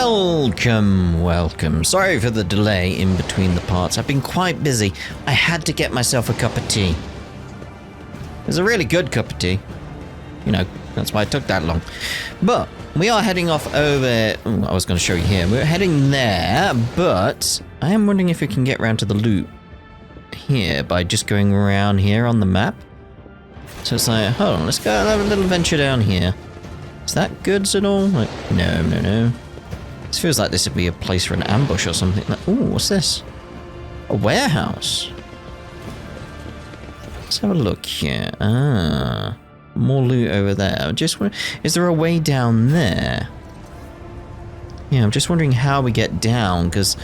Welcome, welcome. Sorry for the delay in between the parts. I've been quite busy. I had to get myself a cup of tea. It was a really good cup of tea. You know, that's why it took that long. But we are heading off over... Ooh, I was going to show you here. We're heading there, but I am wondering if we can get around to the loop here by just going around here on the map. So it's like, hold on, let's go and have a little venture down here. Is that goods at all? Like, no. This feels like this would be a place for an ambush or something. Like, ooh, what's this? A warehouse. Let's have a look here. Ah, more loot over there. Is there a way down there? Yeah, I'm just wondering how we get down, because,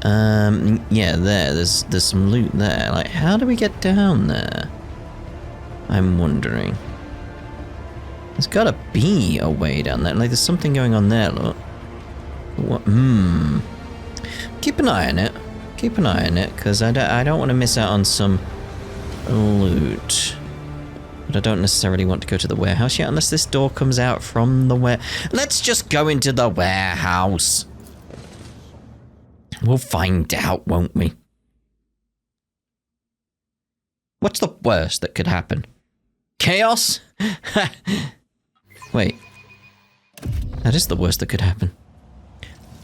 yeah, there's some loot there. Like, how do we get down there? I'm wondering. There's gotta be a way down there. Like, there's something going on there, look. What? Keep an eye on it. Keep an eye on it, because I don't want to miss out on some loot. But I don't necessarily want to go to the warehouse yet, unless this door comes out from the Let's just go into the warehouse. We'll find out, won't we? What's the worst that could happen? Chaos? Wait. That is the worst that could happen.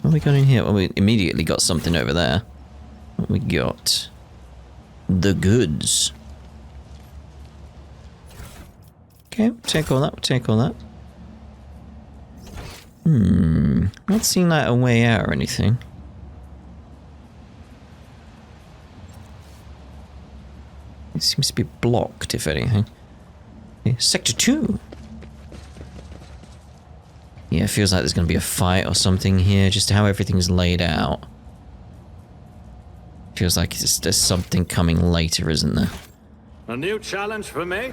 What have we got in here? Well, we immediately got something over there. What we got? The goods. Okay, take all that, take all that. Not seeing like a way out or anything. It seems to be blocked, if anything. Okay, Sector 2. Yeah, it feels like there's going to be a fight or something here, just how everything's laid out. Feels like there's something coming later, isn't there? A new challenge for me?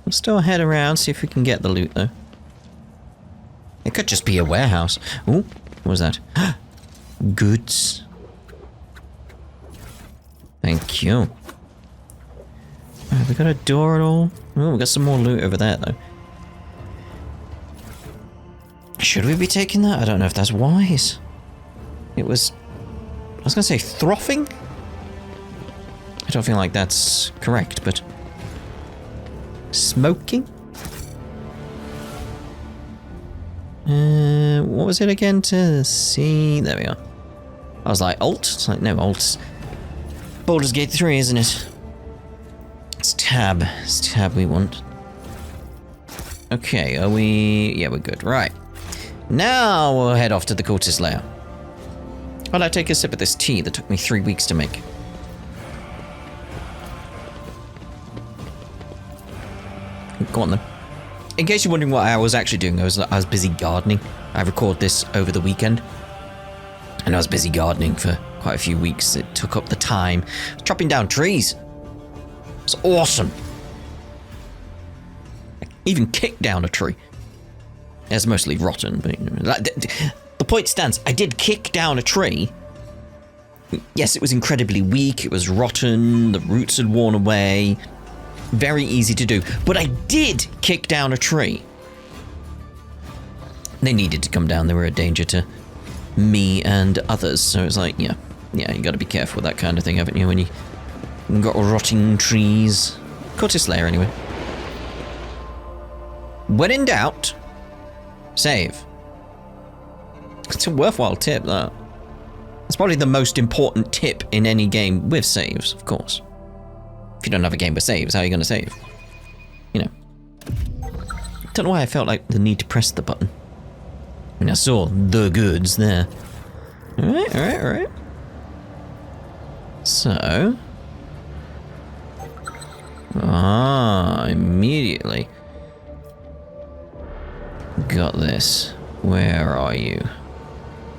We'll still head around, see if we can get the loot, though. It could just be a warehouse. Ooh, what was that? Goods. Thank you. Have we got a door at all? Oh, we got some more loot over there, though. Should we be taking that? I don't know if that's wise. It was... I was going to say frothing? I don't feel like that's correct, but... Smoking? What was it again to see? There we are. I was like, Alt? It's like, no, Alt's... Baldur's Gate 3, isn't it? It's tab. It's tab we want. Okay, are we... Yeah, we're good. Right. Now we'll head off to the Cultist Lair. While I take a sip of this tea that took me 3 weeks to make. Go on then. In case you're wondering what I was actually doing, I was busy gardening. I record this over the weekend. And I was busy gardening for quite a few weeks. It took up the time. Chopping down trees. It's awesome. I even kicked down a tree. It's mostly rotten, but the point stands. I did kick down a tree. Yes, it was incredibly weak. It was rotten. The roots had worn away. Very easy to do. But I did kick down a tree. They needed to come down. They were a danger to me and others. So it's like, yeah, you got to be careful with that kind of thing, haven't you? When you got rotting trees. Cultist Lair, anyway. When in doubt, save. It's a worthwhile tip, that. It's probably the most important tip in any game with saves, of course. If you don't have a game with saves, how are you going to save? You know. Don't know why I felt like the need to press the button. I mean, I saw the goods there. Alright. So... immediately. Got this. Where are you?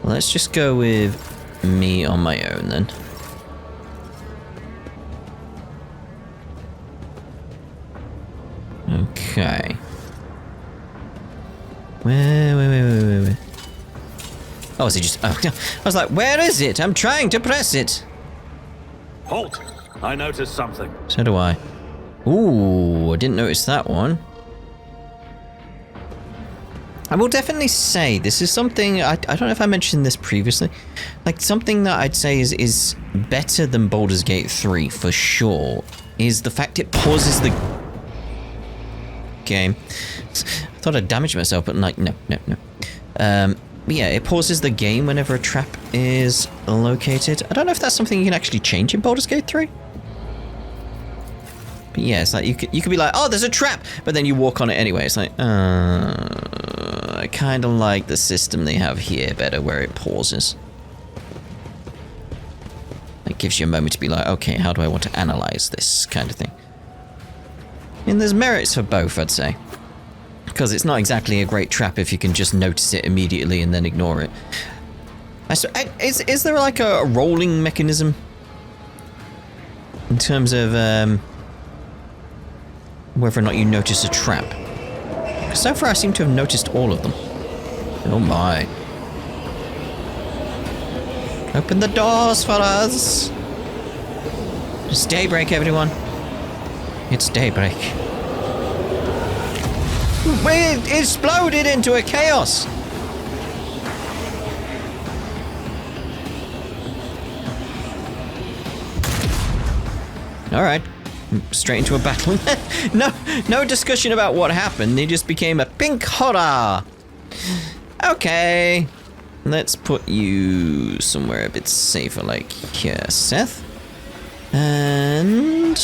Let's just go with me on my own then. Okay. Where? Oh, is it just... Oh, I was like, where is it? I'm trying to press it. Halt! I noticed something. So do I. Ooh, I didn't notice that one. I will definitely say this is something, I don't know if I mentioned this previously, like something that I'd say is better than Baldur's Gate 3 for sure, is the fact it pauses the game. I thought I'd damaged myself, but like, no. But yeah, it pauses the game whenever a trap is located. I don't know if that's something you can actually change in Baldur's Gate 3. But yeah, it's like you could be like, oh, there's a trap, but then you walk on it anyway. It's like, I kind of like the system they have here better, where it pauses. It gives you a moment to be like, okay, how do I want to analyze this kind of thing? And there's merits for both, I'd say. Because it's not exactly a great trap if you can just notice it immediately and then ignore it. Is there like a rolling mechanism? In terms of whether or not you notice a trap? Because so far I seem to have noticed all of them. Oh my. Open the doors for us! It's daybreak, everyone. It's daybreak. It exploded into a chaos! Alright. Straight into a battle. No discussion about what happened. He just became a pink horror. Okay. Let's put you somewhere a bit safer, like here, Seth. And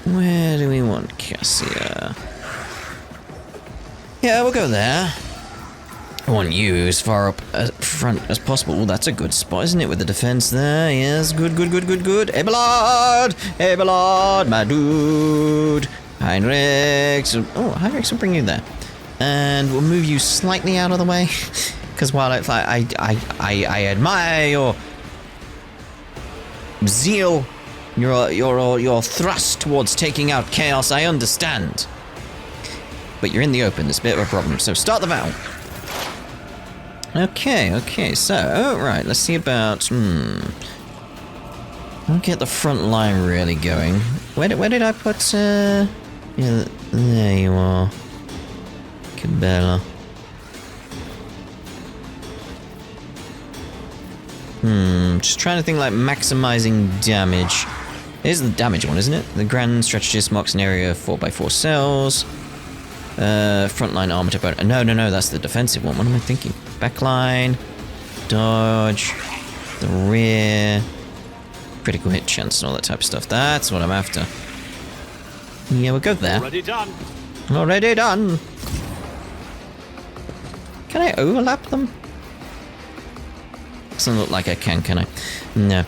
where do we want Cassia? Yeah, we'll go there. I want you as far up front as possible. Ooh, that's a good spot, isn't it? With the defense there. Yes, good. Abelard, my dude. Heinrichs. Oh, Heinrichs will bring you there. And we'll move you slightly out of the way. Because while I admire your zeal, your thrust towards taking out chaos, I understand. But you're in the open, there's a bit of a problem. So start the battle. Okay, so, right, let's see about, I'll get the front line really going. Where did I put, yeah, there you are. Cabela. Just trying to think like maximizing damage. Here's the damage one, isn't it? The Grand Strategist marks an area of 4x4 cells. Frontline armor to bone. No, that's the defensive one. What am I thinking? Backline, dodge, the rear, critical hit chance and all that type of stuff. That's what I'm after. Yeah, we'll go there. Already done. Already done. Can I overlap them? Doesn't look like I can I? No.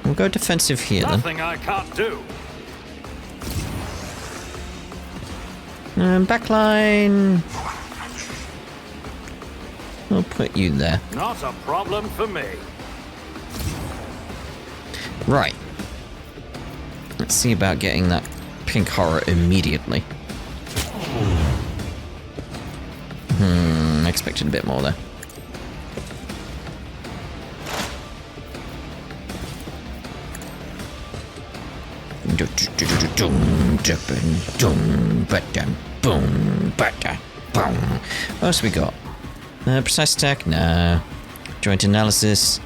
We'll go defensive here then. Nothing I can't do. Backline. I'll put you there. Not a problem for me. Right. Let's see about getting that pink horror immediately. Expected a bit more there. What else we got? Precise attack? No. Joint analysis?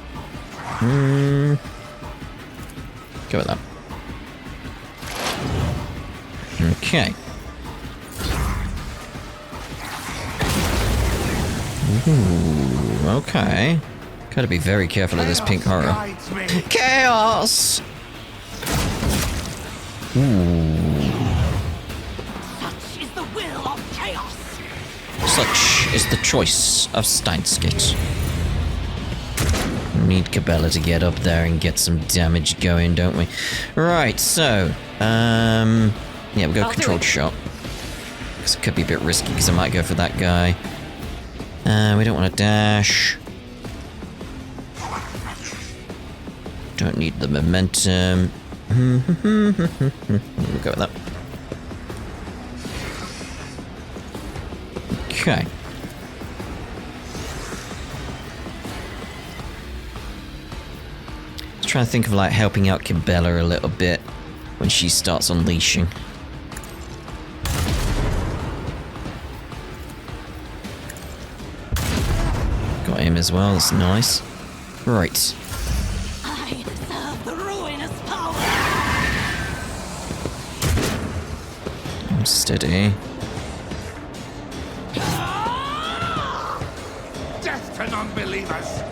Go with that. Okay. Ooh, okay. Gotta be very careful of this pink horror. Chaos! Such is the will of chaos. Such is the choice of Steinskit. Need Cabela to get up there and get some damage going, don't we? Right, so, yeah, we'll go controlled shot. This could be a bit risky because I might go for that guy. We don't want to dash. Don't need the momentum. We'll go with that. Okay. Just trying to think of like helping out Cabela a little bit when she starts unleashing. auto aim as well. That's nice. Right. I serve the ruinous power. Steady. Death to non-believers!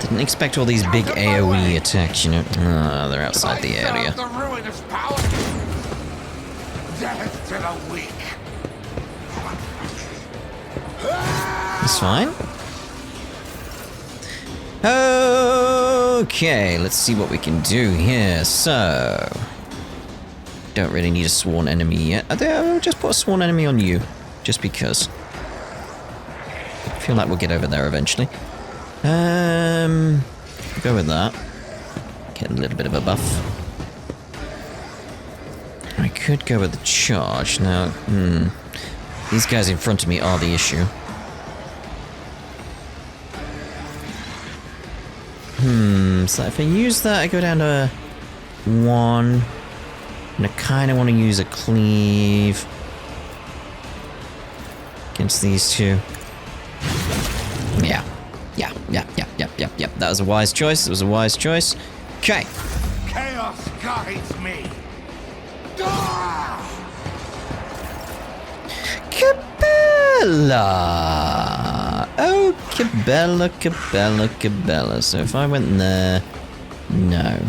Didn't expect all these big AoE attacks, you know. Ah, they're outside the area. The ruinous power! Death to the weak! That's fine. Okay, let's see what we can do here. So, don't really need a sworn enemy yet. I'll just put a sworn enemy on you, just because. I feel like we'll get over there eventually. Go with that. Get a little bit of a buff. I could go with the charge. Now, these guys in front of me are the issue. So if I use that, I go down to 1. And I kind of want to use a cleave against these two. Yeah. That was a wise choice. It was a wise choice. Okay. Chaos guides me! Cabela! Oh, Cabela. So if I went there... No.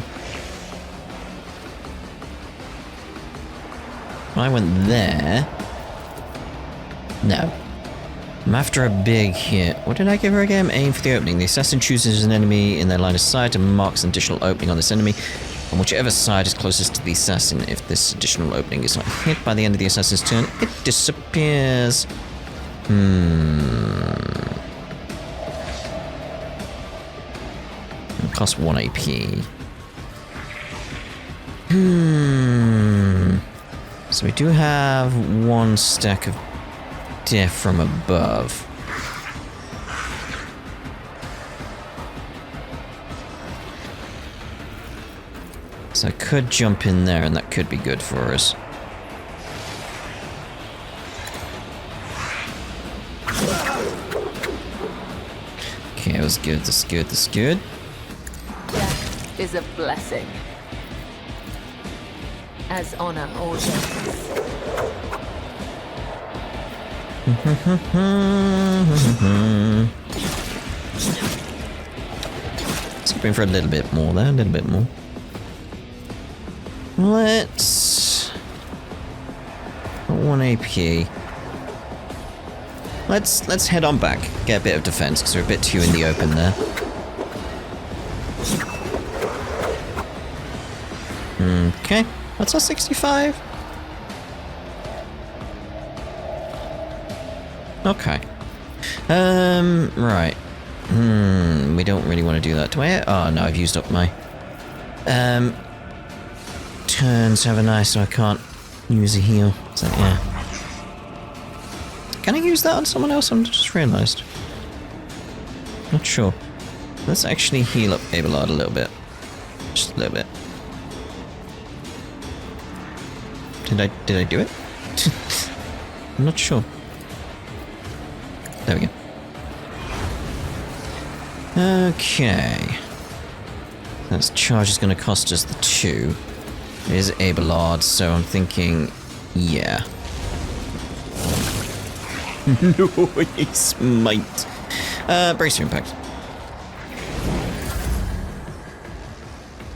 If I went there... No. I'm after a big hit. What did I give her again? Aim for the opening. The assassin chooses an enemy in their line of sight and marks an additional opening on this enemy. On whichever side is closest to the assassin. If this additional opening is not hit by the end of the assassin's turn, it disappears. It costs 1 AP. So we do have 1 stack of death from above. So I could jump in there and that could be good for us. Okay, that was good, that's good, that's good. Death is a blessing. As honor orders. Let's go in for a little bit more there, a little bit more. Let's... 1 AP. Let's head on back, get a bit of defense, because we're a bit too in the open there. Okay, what's our 65? Okay. Right. We don't really want to do that. Do I? Oh, no, I've used up my... turns, haven't I? So I can't use a heal. So, yeah. Can I use that on someone else? I just realised. Not sure. Let's actually heal up Abelard a little bit. Just a little bit. Did I do it? I'm not sure. There we go. Okay. That charge is going to cost us the 2. It is Abelard, so I'm thinking, yeah. Nice, mate. Brace your impact.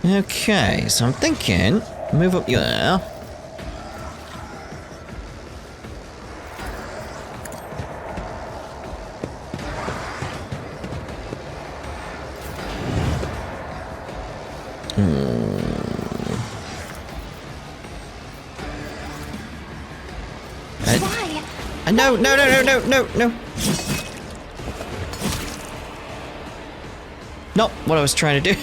Okay, so I'm thinking, move up there. No. Not what I was trying to do.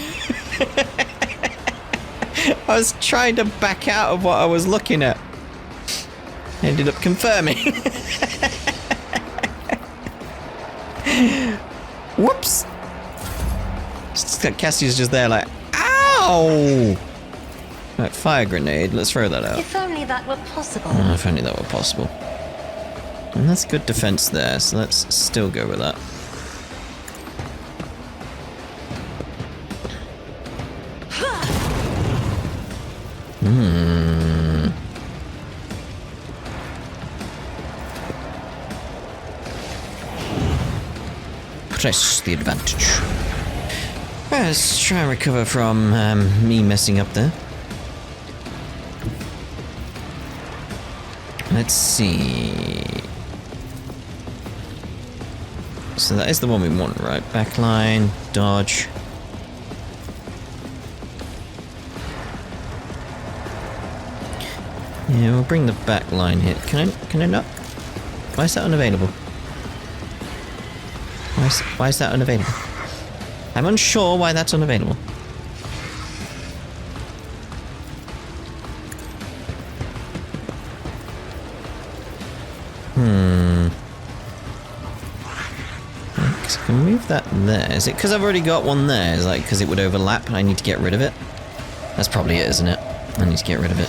I was trying to back out of what I was looking at. Ended up confirming. Whoops. Cassie's just there like, ow! Right, fire grenade. Let's throw that out. If only that were possible. Oh, if only that were possible. And that's good defense there, so let's still go with that. Press the advantage. Let's try and recover from me messing up there. Let's see. So that is the one we want, right? Backline, dodge. Yeah, we'll bring the backline hit. Can I not? Why is that unavailable? Why is that unavailable? I'm unsure why that's unavailable. So I can move that there. Is it because I've already got one there? Is it like because it would overlap and I need to get rid of it? That's probably it, isn't it? I need to get rid of it.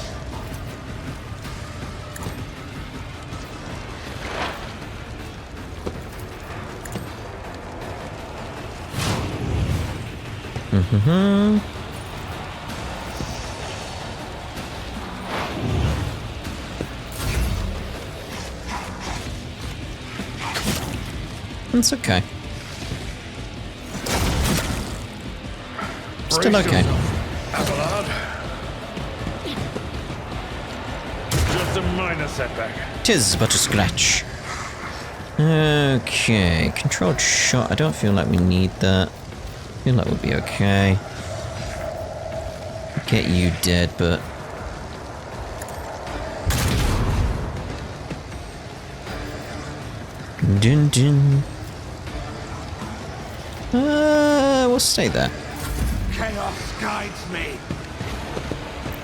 It's okay. Still okay. Just a minor setback. Tis but a scratch. Okay, controlled shot. I don't feel like we need that. I feel like we'll be okay. Get you dead, but... Dun dun. We'll stay there. Chaos guides me.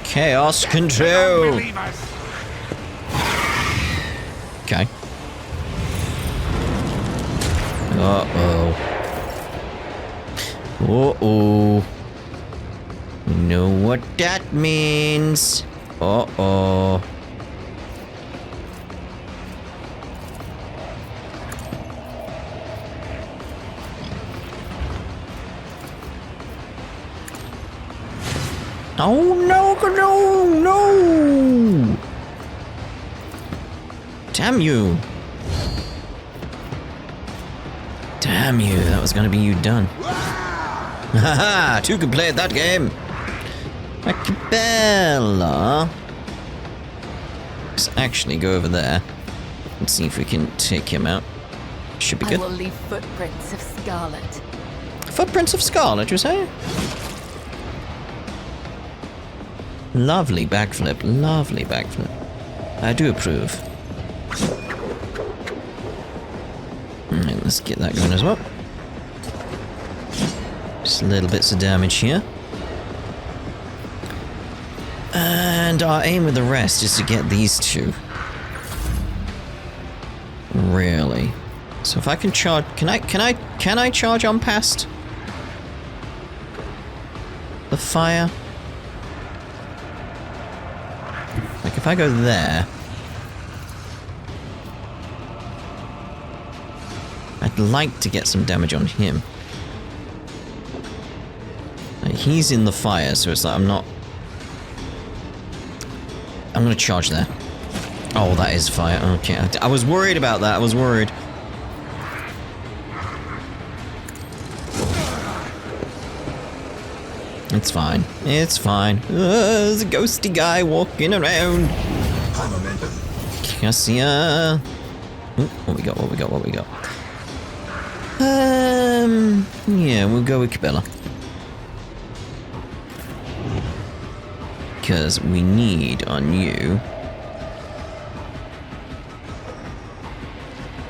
Chaos control. Unbelievers. Okay. Uh-oh. Uh-oh. We know what that means. Uh-oh. Oh no, no, no! Damn you. Damn you, that was gonna be you done. Haha, two can play at that game. Acapella. Let's actually go over there and see if we can take him out. Should be I good. will leave footprints of scarlet. Footprints of Scarlet, you say? Lovely backflip, lovely backflip. I do approve. Alright, let's get that going as well. Just little bits of damage here. And our aim with the rest is to get these two. Really. So if I can charge, can I charge on past the fire? Like if I go there, I'd like to get some damage on him. Like he's in the fire, so it's like I'm gonna charge there. Oh, that is fire. Okay, I was worried about that. I was worried. It's fine. It's fine. There's a ghosty guy walking around. Cassia. What we got? What we got? What we got? Yeah, we'll go with Cabela. Because we need on you.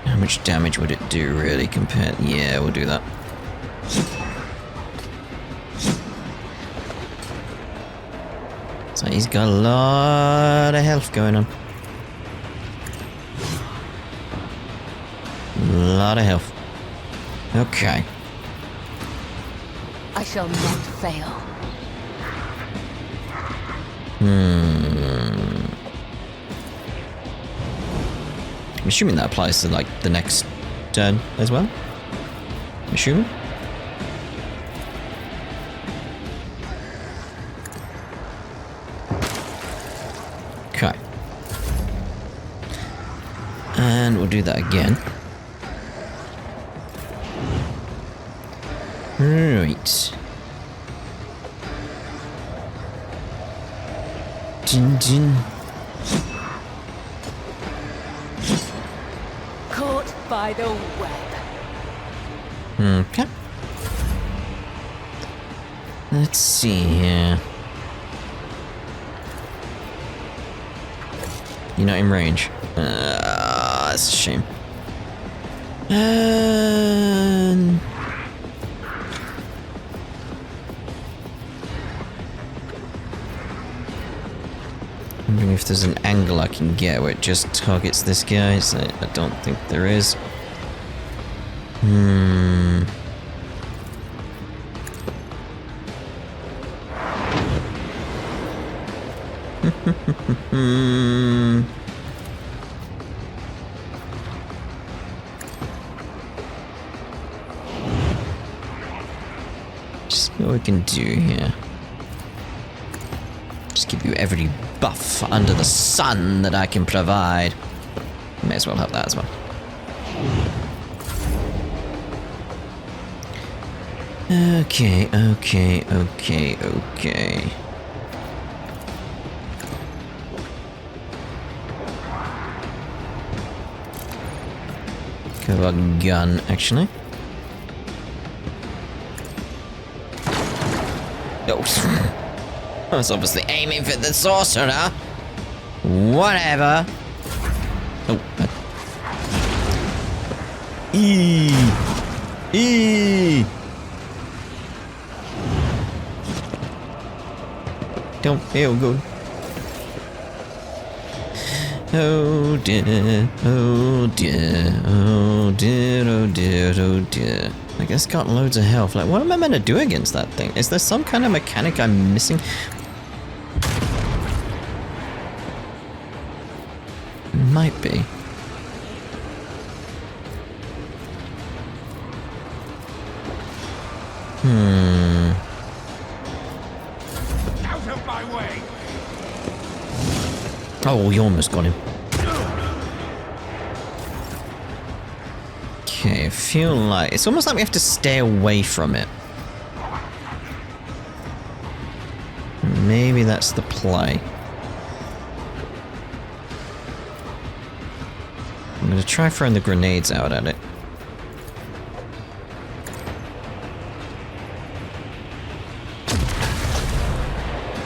How much damage would it do, really, compared? Yeah, we'll do that. So he's got a lot of health going on. A lot of health. Okay. I shall not fail. I'm assuming that applies to, like, the next turn as well. I'm assuming. Okay. And we'll do that again. Right. Dun, dun. Caught by the web. Okay. Let's see here. You're not in range. That's a shame. Wondering if there's an angle I can get where it just targets this guy. So I don't think there is. Just see what we can do here. Just give you every buff under the sun that I can provide. May as well have that as well. Okay. Go a gun, actually. Oh. I was obviously aiming for the sorcerer. Whatever. Oh. Don't feel good. Oh dear, oh dear, oh dear, oh dear, oh dear. I guess got loads of health. Like, what am I meant to do against that thing? Is there some kind of mechanic I'm missing? Might be. Out of my way! Oh, you almost got him. Okay, I feel like... It's almost like we have to stay away from it. Maybe that's the play. I'm gonna try throwing the grenades out at it.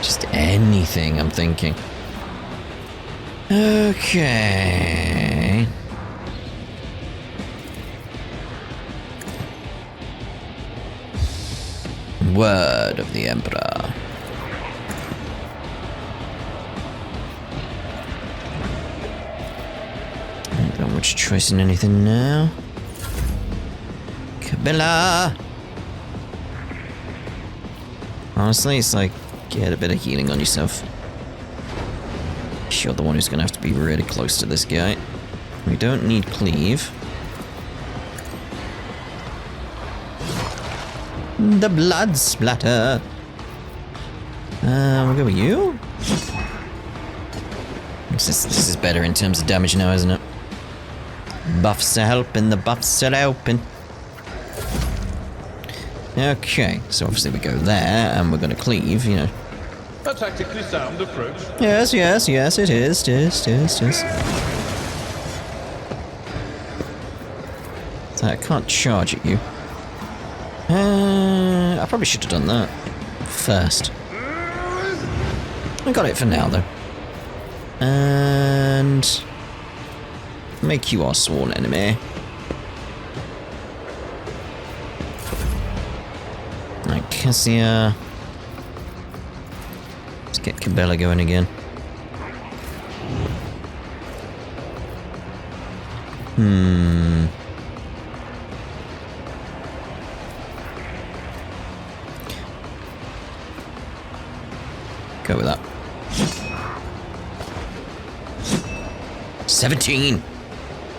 Just anything, I'm thinking. Okay. Word of the Emperor. Ain't got much choice in anything now. Kabila! Honestly, it's like, get a bit of healing on yourself. You're the one who's gonna have to be really close to this guy. We don't need cleave. The blood splatter. We'll go with you. This is better in terms of damage now, isn't it? Buffs are helping, the buffs are helping. Okay, so obviously we go there, and we're gonna cleave, you know. A tactically sound approach. Yes, it is. So I can't charge at you. I probably should have done that first. I got it for now, though. And... make you our sworn enemy. Right, Cassia. Let's get Cabela going again. Go with that. 17!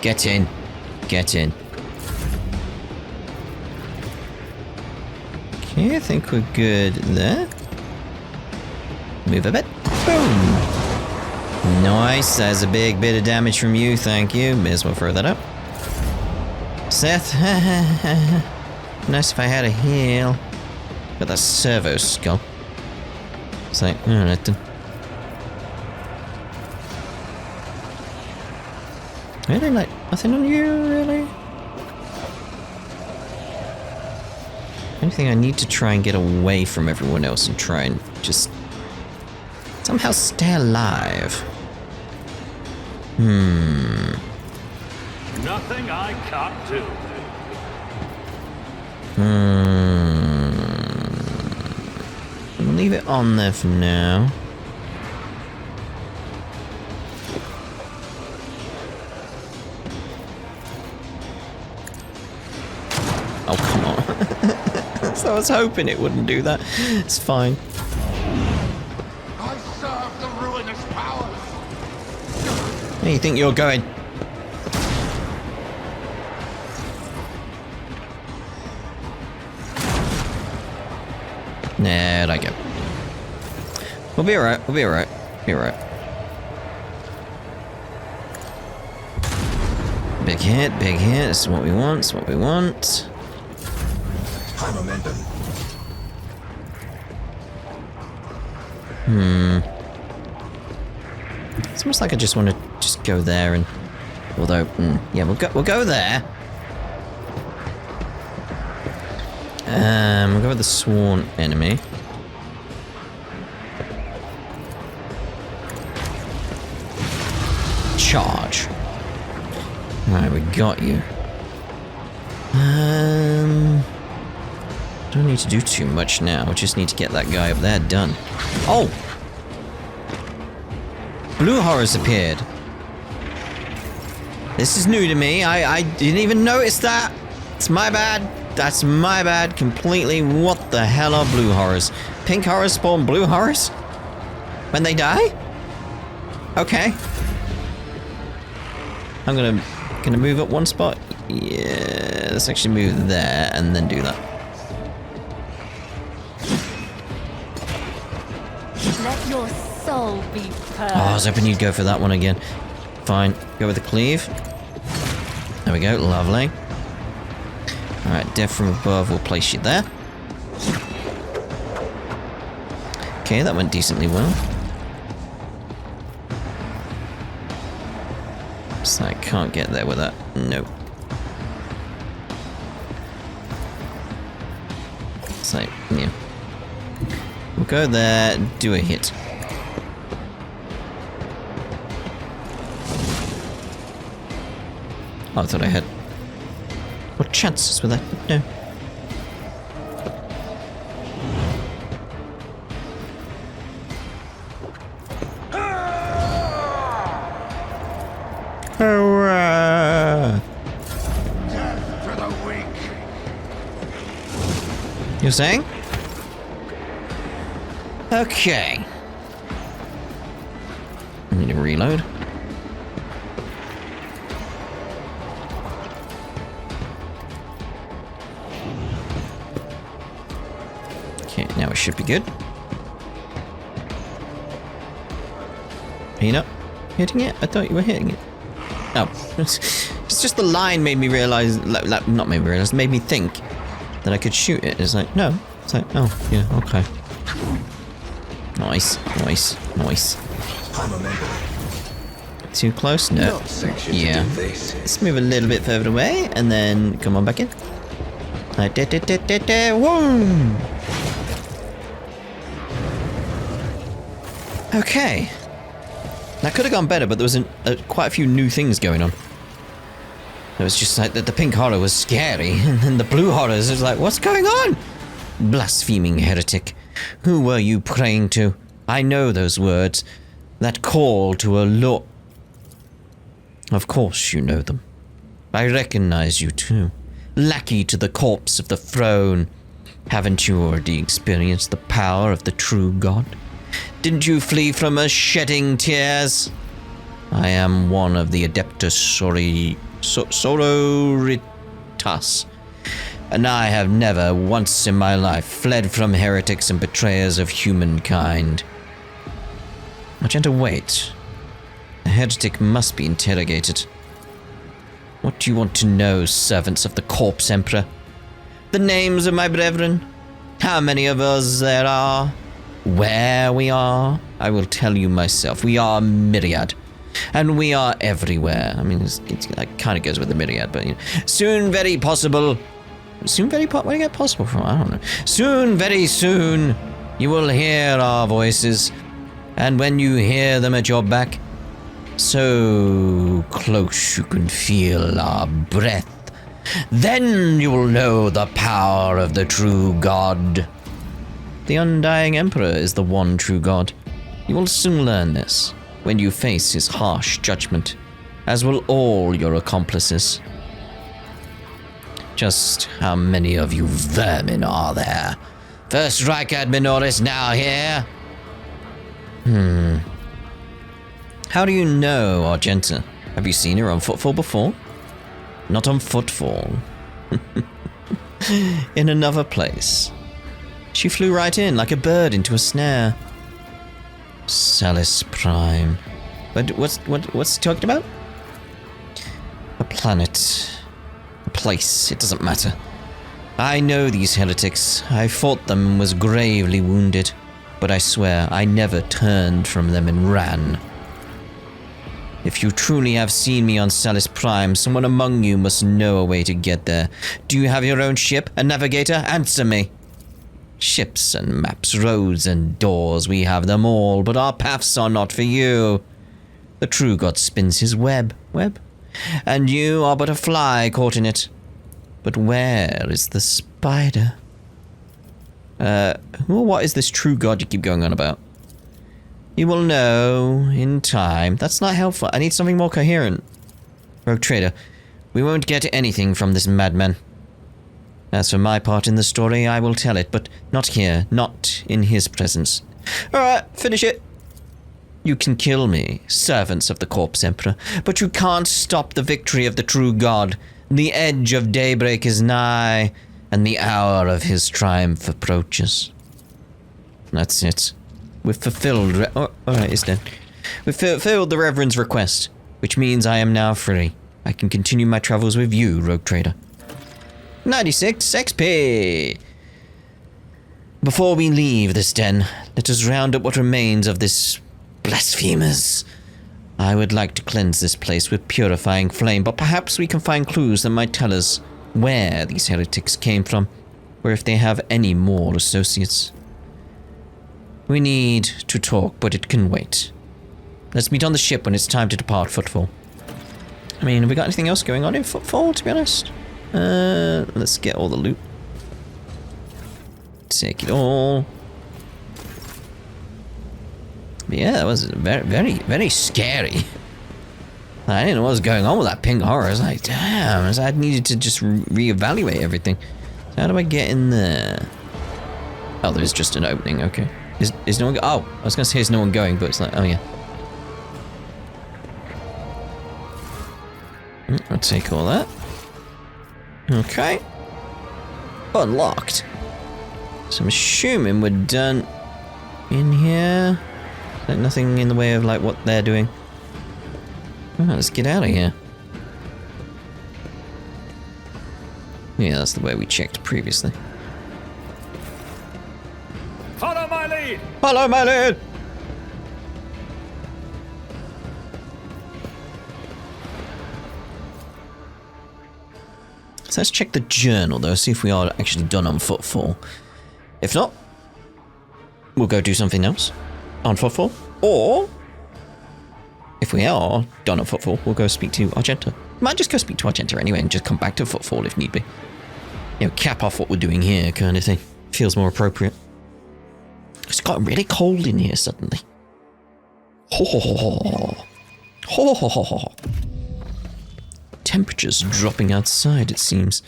Get in. Get in. Okay, I think we're good there. Move a bit. Boom. Nice. That's a big bit of damage from you. Thank you. May as well throw that up. Seth. Nice if I had a heal. Got that servo skull. It's like, alright then. Really? Like, nothing on you, really? Anything I need to try and get away from everyone else and try and just somehow stay alive. Nothing I can't do. We'll leave it on there for now. Oh, come on. So I was hoping it wouldn't do that. It's fine. I serve the ruinous powers. Where do you think you're going? There I go. We'll be alright, we'll be alright. Be alright. Big hit, this is what we want, it's what we want. High momentum. It's almost like I just want to just go there and... Although, yeah, we'll go there. We'll go with the sworn enemy. Charge. Alright, we got you. Don't need to do too much now. We just need to get that guy up there done. Oh! Blue horrors appeared. This is new to me. I didn't even notice that. It's my bad. That's my bad completely. What the hell are blue horrors? Pink horrors spawn blue horrors? When they die? Okay. I'm gonna move up one spot. Yeah, let's actually move there and then do that. Let your soul be purged. Oh, I was hoping you'd go for that one again. Fine. Go with the cleave. There we go. Lovely. Alright, death from above. We'll place you there. Okay, that went decently well. So I can't get there with that. Nope. So, yeah. We'll go there, do a hit. Oh, I thought I had... What chances with that? No. Hurrah! Death to the weak. You're saying? Okay. I need to reload. Okay, now it should be good. Are you not hitting it? I thought you were hitting it. Oh, it's just the line made me realize, not made me realize, made me think that I could shoot it. It's like, no. It's like, oh, yeah, okay. Nice, nice, nice. Too close? No. Yeah. Let's move a little bit further away and then come on back in. Whoa! Okay. That could have gone better, but there was quite a few new things going on. It was just like the pink horror was scary, and then the blue horrors was like, what's going on? Blaspheming heretic. Who were you praying to? I know those words. That call to a law. Of course you know them. I recognize you too. Lackey to the corpse of the throne. Haven't you already experienced the power of the true God? Didn't you flee from us shedding tears? I am one of the Adeptus Sororitas, and I have never once in my life fled from heretics and betrayers of humankind. Argenta, wait. The heretic must be interrogated. What do you want to know, servants of the Corpse Emperor? The names of my brethren? How many of us there are? Where we are? I will tell you myself. We are myriad. And we are everywhere. I mean, it kind of goes with the myriad, but you know. Soon, very possible. Soon, very where do I get possible from? I don't know. Soon, very soon, you will hear our voices. And when you hear them at your back, so close you can feel our breath, then you will know the power of the true God. The undying Emperor is the one true God. You will soon learn this when you face his harsh judgment, as will all your accomplices. Just how many of you vermin are there? First Reichard Minoris, now here? How do you know Argenta? Have you seen her on footfall before? Not on footfall. In another place. She flew right in like a bird into a snare. Salis Prime. What's he talking about? A planet. A place. It doesn't matter. I know these heretics. I fought them and was gravely wounded. But I swear, I never turned from them and ran. If you truly have seen me on Salis Prime, someone among you must know a way to get there. Do you have your own ship, a navigator? Answer me. Ships and maps, roads and doors, we have them all, but our paths are not for you. The true God spins his web, and you are but a fly caught in it. But where is the spider? What is this true God you keep going on about? You will know in time. That's not helpful. I need something more coherent. Rogue Trader, we won't get anything from this madman. As for my part in the story, I will tell it, but not here, not in his presence. Alright, finish it. You can kill me, servants of the Corpse Emperor, but you can't stop the victory of the true God. The edge of daybreak is nigh, and the hour of his triumph approaches. That's it. We've fulfilled... Alright, it's done. We've fulfilled the Reverend's request, which means I am now free. I can continue my travels with you, Rogue Trader. 96 XP! Before we leave this den, let us round up what remains of this blasphemers. I would like to cleanse this place with purifying flame, but perhaps we can find clues that might tell us where these heretics came from, or if they have any more associates. We need to talk, but it can wait. Let's meet on the ship when it's time to depart Footfall. I mean, have we got anything else going on in Footfall, to be honest? Let's get all the loot. Take it all. But yeah, that was very, very, very scary. I didn't know what was going on with that pink horror. I was like, damn, I needed to just reevaluate everything. So how do I get in there? Oh, there's just an opening, okay. Is no one oh, I was gonna say is no one going, but it's like, oh yeah. I'll take all that. Okay. Unlocked. So I'm assuming we're done in here. Like nothing in the way of like what they're doing. Oh, let's get out of here. Yeah, that's the way we checked previously. Follow my lead! Follow my lead! So let's check the journal though, see if we are actually done on Footfall. If not, we'll go do something else on Footfall. Or, if we are done on Footfall, we'll go speak to Argenta. Might just go speak to Argenta anyway and just come back to Footfall if need be. You know, cap off what we're doing here kind of thing. Feels more appropriate. It's got really cold in here suddenly. Ho ho ho ho. Ho ho ho ho. Temperatures dropping outside, it seems.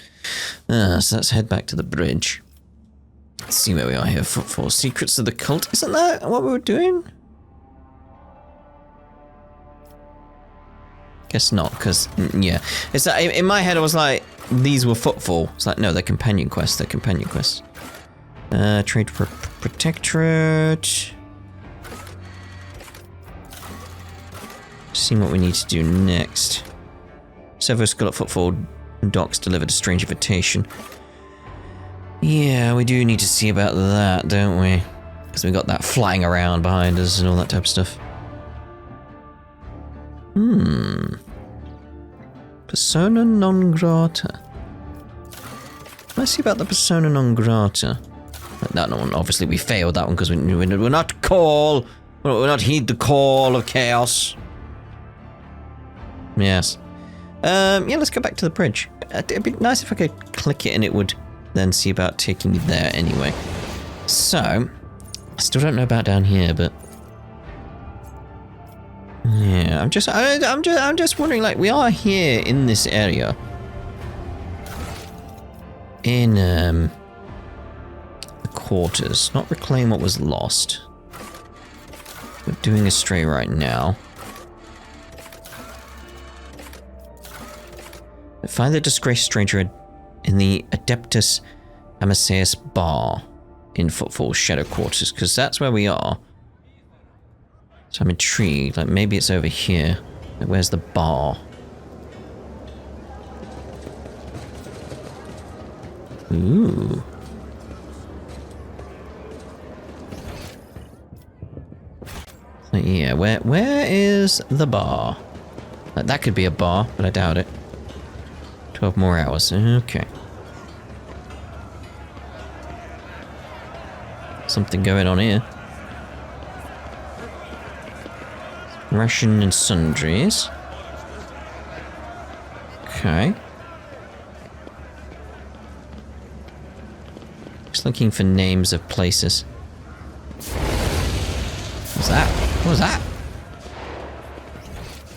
So let's head back to the bridge. Let's see where we are here. Footfall. Secrets of the Cult. Isn't that what we were doing? Guess not, because, yeah. It's like, in my head, I was like, these were footfall. It's like, no, they're companion quests. They're companion quests. Trade for protectorate. Seeing what we need to do next. Servo Skull at Footfall Docks delivered a strange invitation. Yeah, we do need to see about that, don't we? Because we got that flying around behind us and all that type of stuff. Persona non grata. Let's see about the persona non grata. That one, obviously we failed that one because we're not we're not heed the call of chaos. Yes. Yeah, let's go back to the bridge. It'd be nice if I could click it and it would then see about taking me there anyway. So, I still don't know about down here, but yeah, I'm just wondering, like, we are here in this area. In the quarters. Not reclaim what was lost. We're doing Astray right now. Find the disgraced stranger in the Adeptus Amaseus bar in Footfall Shadow Quarters, because that's where we are. So I'm intrigued, like maybe it's over here. Like, where's the bar? Ooh. So yeah, where is the bar? Like, that could be a bar, but I doubt it. 12 more hours. Okay. Something going on here. Ration and sundries. Okay. Just looking for names of places. What's that? What was that?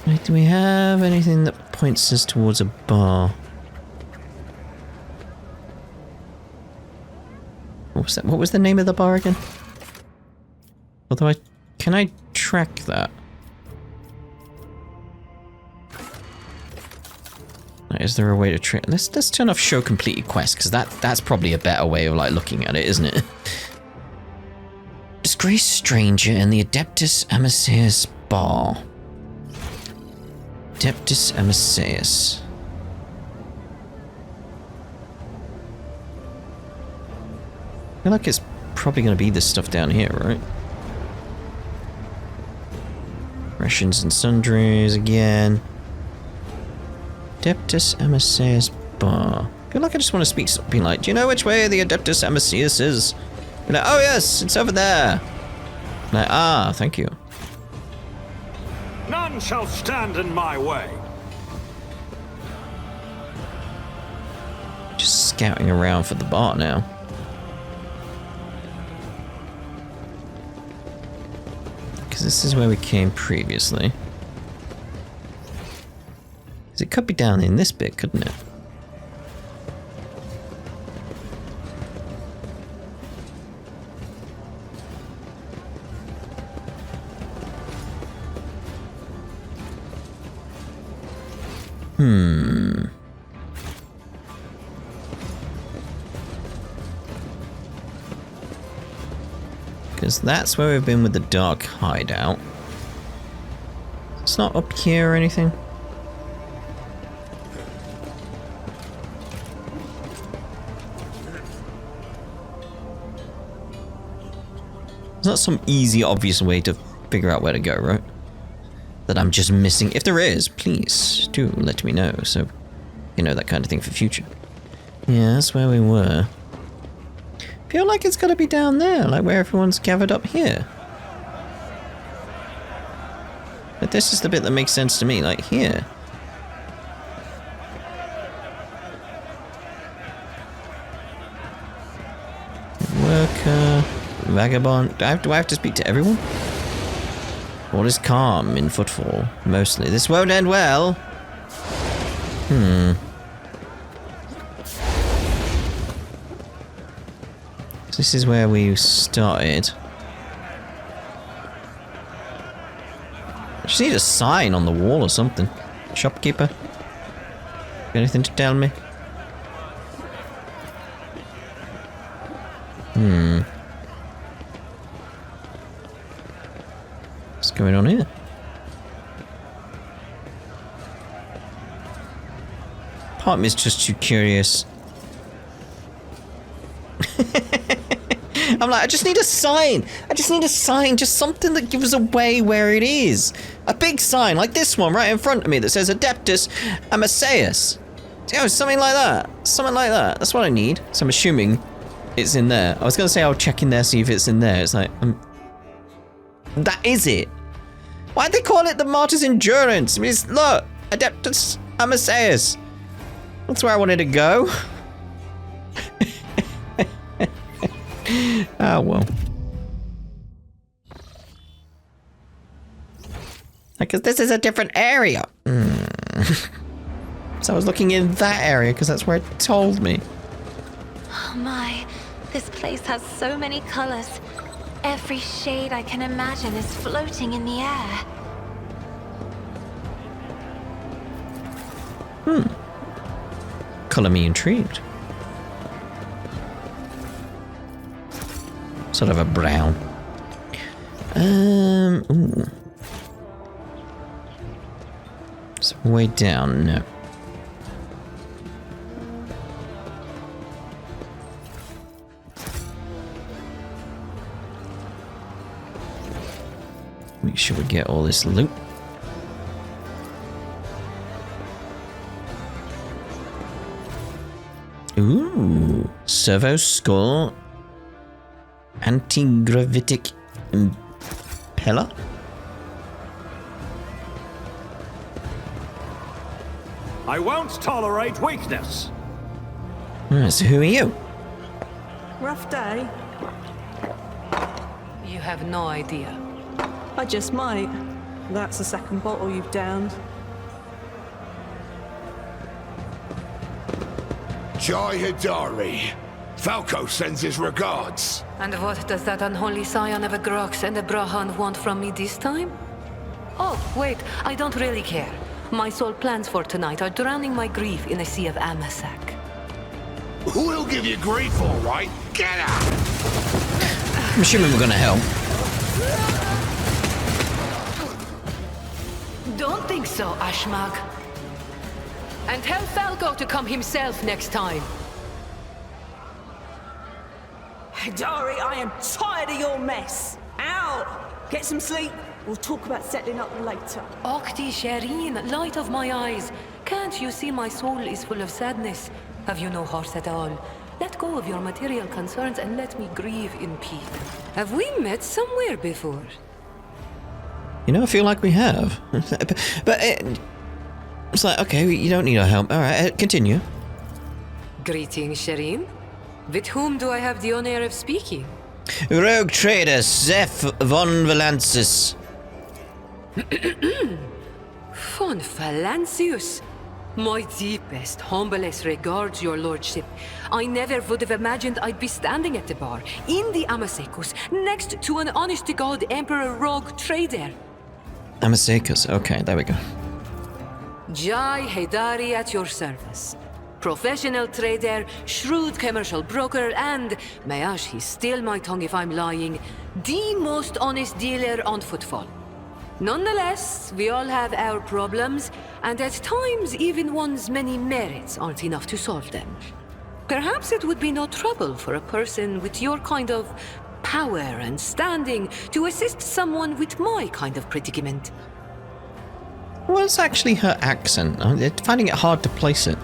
Wait, do we have anything that points us towards a bar? What was that? What was the name of the bar again? Although can I track that? Is there a way to track? Let's turn off show completed quest, because that's probably a better way of like looking at it, isn't it? Disgraced stranger in the Adeptus Amaseus bar. Adeptus Amaseus. I feel like it's probably going to be this stuff down here, right? Rations and sundries again. Adeptus Amaseus bar. I feel like I just want to speak something like, do you know which way the Adeptus Amaseus is? You're like, oh yes, it's over there. I'm like, ah, thank you. None shall stand in my way. Just scouting around for the bar now. Because this is where we came previously. Because it could be down in this bit, couldn't it? Because that's where we've been with the dark hideout. It's not up here or anything. There's not some easy, obvious way to figure out where to go, right? That I'm just missing. If there is, please do let me know, so you know, that kind of thing for future. Yeah, that's where we were. Feel like it's gotta be down there, like where everyone's gathered up here. But this is the bit that makes sense to me, like here. Worker, vagabond. Do I have to speak to everyone? All is calm in Footfall, mostly. This won't end well. This is where we started. I just need a sign on the wall or something. Shopkeeper? Got anything to tell me? What's going on here? Part of me is just too curious. I'm like, I just need a sign. I just need a sign, just something that gives away where it is. A big sign, like this one right in front of me that says Adeptus Amaseus. You know, something like that. Something like that. That's what I need. So I'm assuming it's in there. I was going to say I'll check in there, see if it's in there. It's like, that is it. Why'd they call it the Martyr's Endurance? I mean, look, Adeptus Amaseus. That's where I wanted to go. Oh, well. Because this is a different area. So I was looking in that area because that's where it told me. Oh my, this place has so many colors. Every shade I can imagine is floating in the air. Colour me intrigued. Sort of a brown. Ooh. It's way down, no. Make sure we get all this loot. Ooh, servo skull, anti-gravitic impeller. I won't tolerate weakness. Alright, so who are you? Rough day? You have no idea. I just might. That's the second bottle you've downed. Jai Hidari. Falco sends his regards. And what does that unholy scion of a Grox and a Brahan want from me this time? Oh, wait, I don't really care. My sole plans for tonight are drowning my grief in a sea of Amasak. Who'll give you grief, all right? Get out! I'm assuming we're gonna help. Don't think so, Ashmag. And tell Falco to come himself next time. Hidari, I am tired of your mess. Out! Get some sleep. We'll talk about settling up later. Okti Shireen, light of my eyes. Can't you see my soul is full of sadness? Have you no heart at all? Let go of your material concerns and let me grieve in peace. Have we met somewhere before? You know, I feel like we have. But it's like, okay, you don't need our help. Alright, continue. Greetings, Shireen. With whom do I have the honor of speaking? Rogue trader Zeph von Valansis. Von Valancius. My deepest, humblest regards, your lordship. I never would have imagined I'd be standing at the bar, in the Amasekus, next to an honest-to-God Emperor Rogue trader. Amasekus, okay, there we go. Jai Hidari at your service. Professional trader, shrewd commercial broker, and, may he steal my tongue if I'm lying, the most honest dealer on footfall. Nonetheless, we all have our problems, and at times even one's many merits aren't enough to solve them. Perhaps it would be no trouble for a person with your kind of power and standing to assist someone with my kind of predicament. What's actually her accent? I'm finding it hard to place it.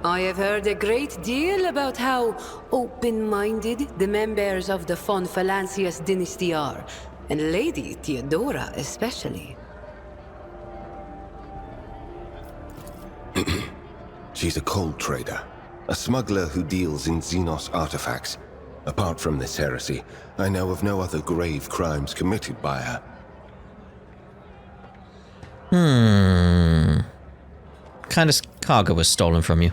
I have heard a great deal about how open-minded the members of the von Valancius dynasty are, and Lady Theodora especially. She's a cold trader, a smuggler who deals in Xenos artifacts. Apart from this heresy, I know of no other grave crimes committed by her. Kind of cargo was stolen from you.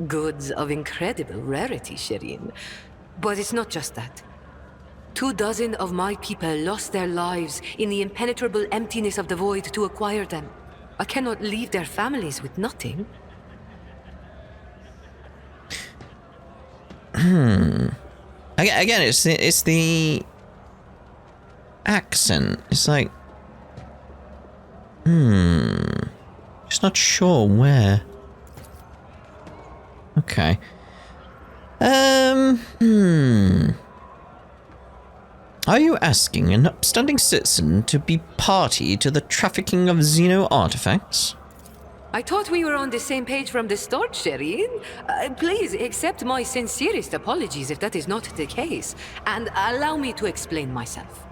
Goods of incredible rarity, Shireen. But it's not just that. 24 of my people lost their lives in the impenetrable emptiness of the void to acquire them. I cannot leave their families with nothing. Again, it's the accent. It's like, just not sure where. Okay. Are you asking an upstanding citizen to be party to the trafficking of Xeno artifacts? I thought we were on the same page from the start, Shireen. Please accept my sincerest apologies if that is not the case, and allow me to explain myself.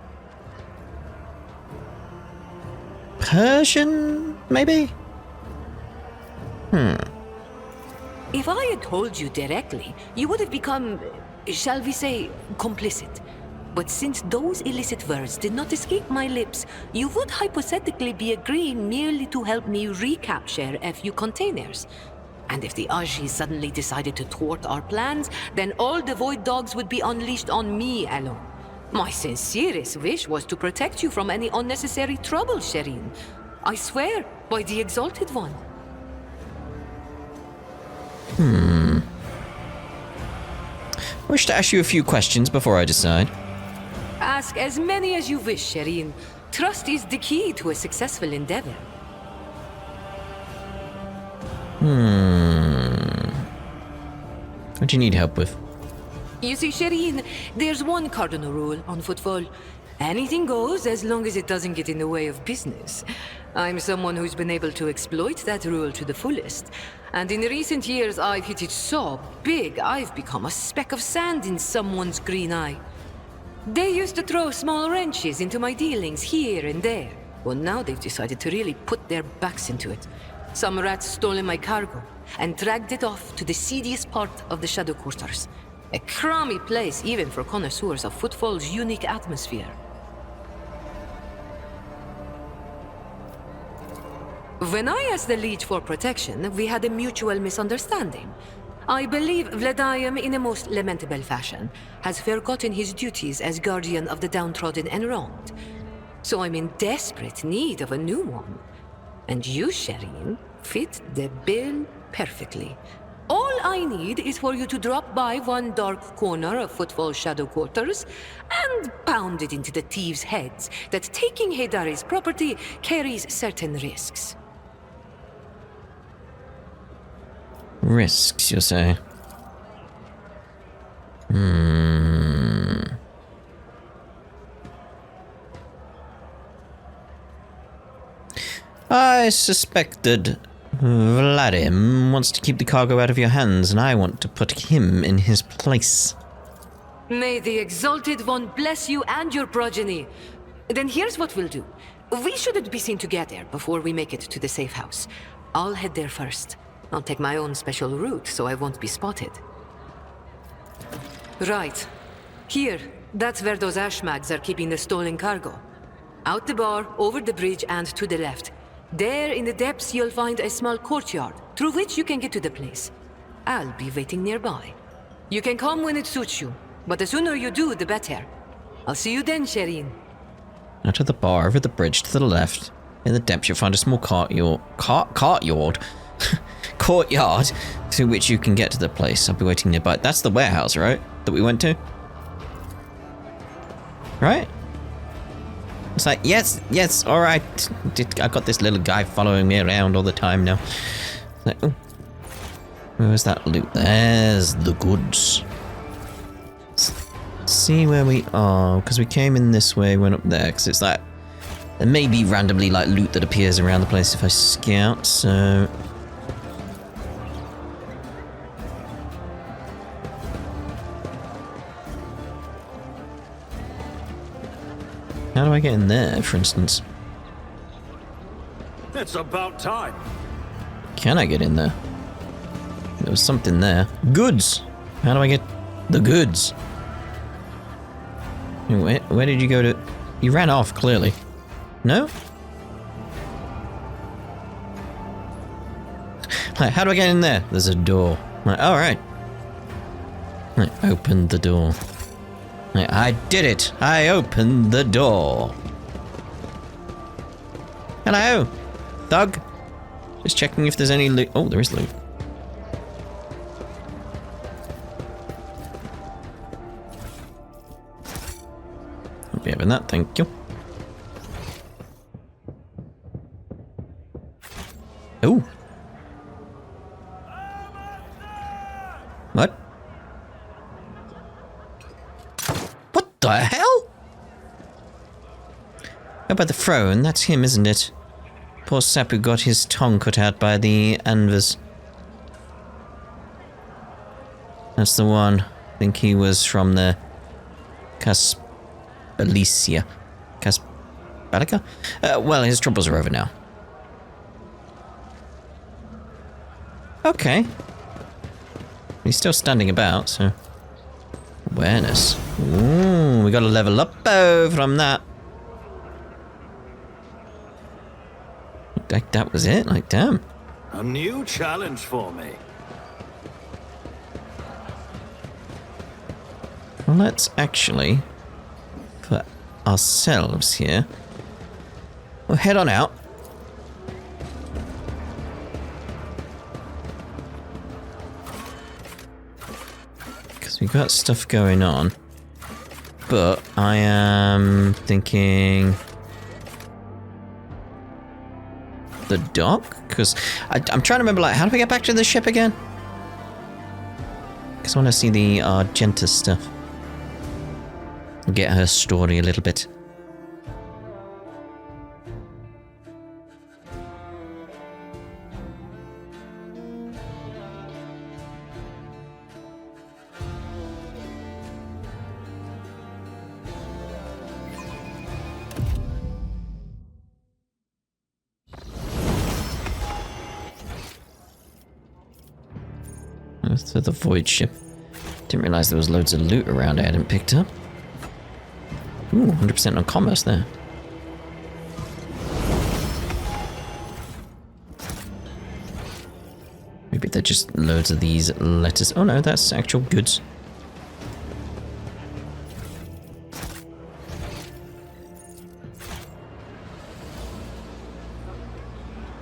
Persian, maybe? If I had told you directly, you would have become, shall we say, complicit. But since those illicit words did not escape my lips, you would hypothetically be agreeing merely to help me recapture a few containers. And if the Aji suddenly decided to thwart our plans, then all the Void Dogs would be unleashed on me alone. My sincerest wish was to protect you from any unnecessary trouble, Shireen. I swear, by the Exalted One. I wish to ask you a few questions before I decide. Ask as many as you wish, Shireen. Trust is the key to a successful endeavor. What do you need help with? You see, Shireen, there's one cardinal rule on footfall. Anything goes as long as it doesn't get in the way of business. I'm someone who's been able to exploit that rule to the fullest. And in recent years, I've hit it so big, I've become a speck of sand in someone's green eye. They used to throw small wrenches into my dealings here and there. Well, now they've decided to really put their backs into it. Some rats stolen my cargo and dragged it off to the seediest part of the Shadow Quarters. A crummy place even for connoisseurs of Footfall's unique atmosphere. When I asked the Leech for protection, we had a mutual misunderstanding. I believe Vladimir, in a most lamentable fashion, has forgotten his duties as guardian of the downtrodden and wronged. So I'm in desperate need of a new one. And you, Shireen, fit the bill perfectly. All I need is for you to drop by one dark corner of Footfall's Shadow Quarters and pound it into the thieves' heads that taking Heydari's property carries certain risks. Risks, you say? I suspected Vladim wants to keep the cargo out of your hands, and I want to put him in his place. May the Exalted One bless you and your progeny. Then here's what we'll do. We shouldn't be seen together before we make it to the safe house. I'll head there first. I'll take my own special route so I won't be spotted. Right. Here, that's where those ashmags are keeping the stolen cargo. Out the bar, over the bridge, and to the left. There in the depths you'll find a small courtyard, through which you can get to the place. I'll be waiting nearby. You can come when it suits you, but the sooner you do, the better. I'll see you then, Shireen. Out of the bar, over the bridge, to the left. In the depths you'll find a small courtyard through which you can get to the place. I'll be waiting nearby. That's the warehouse, right? That we went to? Right? It's like, yes, alright. I've got this little guy following me around all the time now. Like, oh. Where's that loot? There's the goods. Let's see where we are, because we came in this way, went up there, because it's like, there may be randomly like loot that appears around the place if I scout, so... How do I get in there, for instance? It's about time. Can I get in there? There was something there. Goods! How do I get the goods? Where did you go to? You ran off, clearly. No? Like, how do I get in there? There's a door. Like, alright. I opened the door. I did it! I opened the door. Hello, thug. Just checking if there's any loot. Oh, there is loot. I'll be having that, thank you. Oh. What? What the hell? Oh, by the throne, that's him, isn't it? Poor sap who got his tongue cut out by the Anvers. That's the one. I think he was from the Caspalicia. Caspalica? Well, his troubles are over now. Okay. He's still standing about, so... Awareness. Ooh, we got to level up from that. Like, that was it? Like, damn. A new challenge for me. Well, let's actually, for ourselves here, we'll head on out. Because we've got stuff going on. But I am thinking... the dock? Because I'm trying to remember, like, how do we get back to the ship again? Because I want to see the Argenta stuff. Get her story a little bit. To the void ship. Didn't realize there was loads of loot around I hadn't picked up. Ooh, 100% on commerce there. Maybe they're just loads of these letters. Oh no, that's actual goods.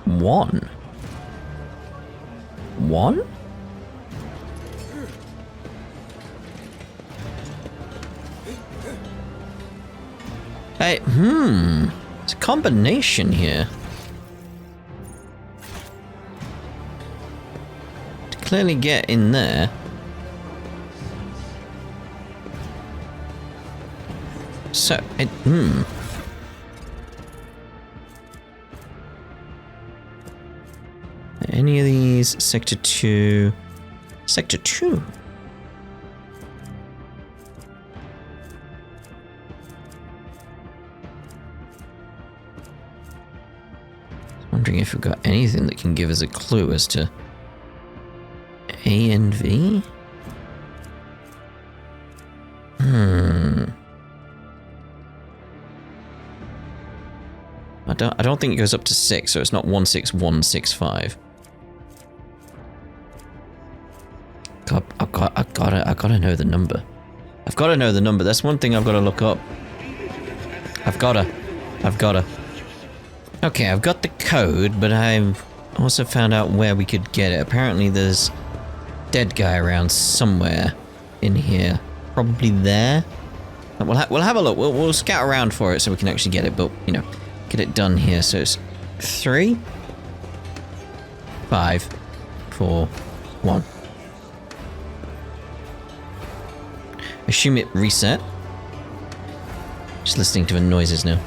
One? Hey, it's a combination here. To clearly get in there. So, Any of these Sector 2? Sector 2? Wondering if we've got anything that can give us a clue as to A and V? I don't think it goes up to 6, so it's not 16165. God, I gotta know the number. I've gotta know the number. That's one thing I've gotta look up. I've gotta. Okay, I've got the code, but I've also found out where we could get it. Apparently there's a dead guy around somewhere in here. Probably there. We'll have a look. We'll scout around for it so we can actually get it, but, you know, get it done here. So it's 3, 5, 4, 1. Assume it reset. Just listening to the noises now.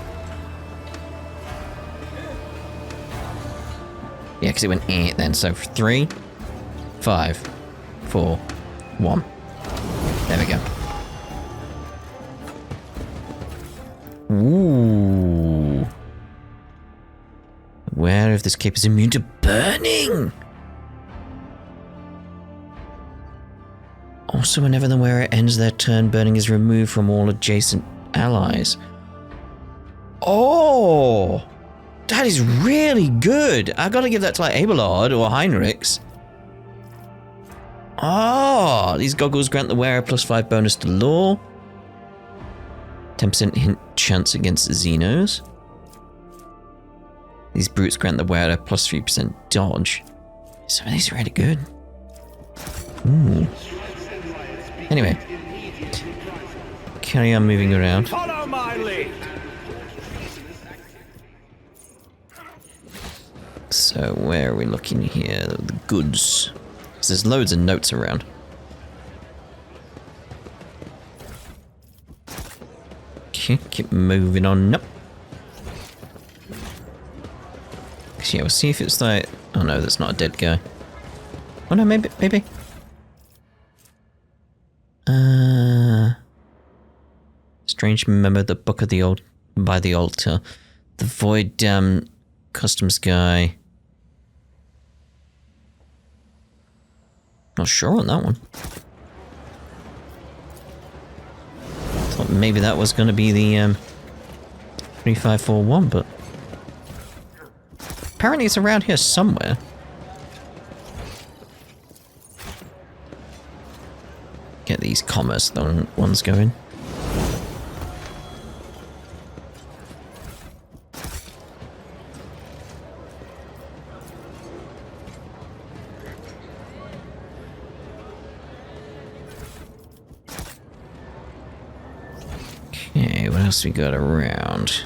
Yeah, because it went then. So 3, 5, 4, 1. There we go. Ooh. Aware if this cape is immune to burning. Also, whenever the wearer ends their turn, burning is removed from all adjacent allies. Oh! That is really good. I gotta give that to like Abelard or Heinrichs. Oh, these goggles grant the wearer +5 bonus to law. 10% hint chance against Xenos. These brutes grant the wearer plus 3% dodge. Some of these are really good. Ooh. Anyway. Carry on moving around. Follow my lead. So where are we looking here? The goods. So there's loads of notes around. Okay, keep moving on up. So yeah, we'll see if it's like... Oh no, that's not a dead guy. Oh no, maybe. Strange remember the book of the old by the altar. The void customs guy. Not sure on that one. Thought maybe that was going to be the 3541, but apparently it's around here somewhere. Get these commerce ones going. Okay, what else we got around?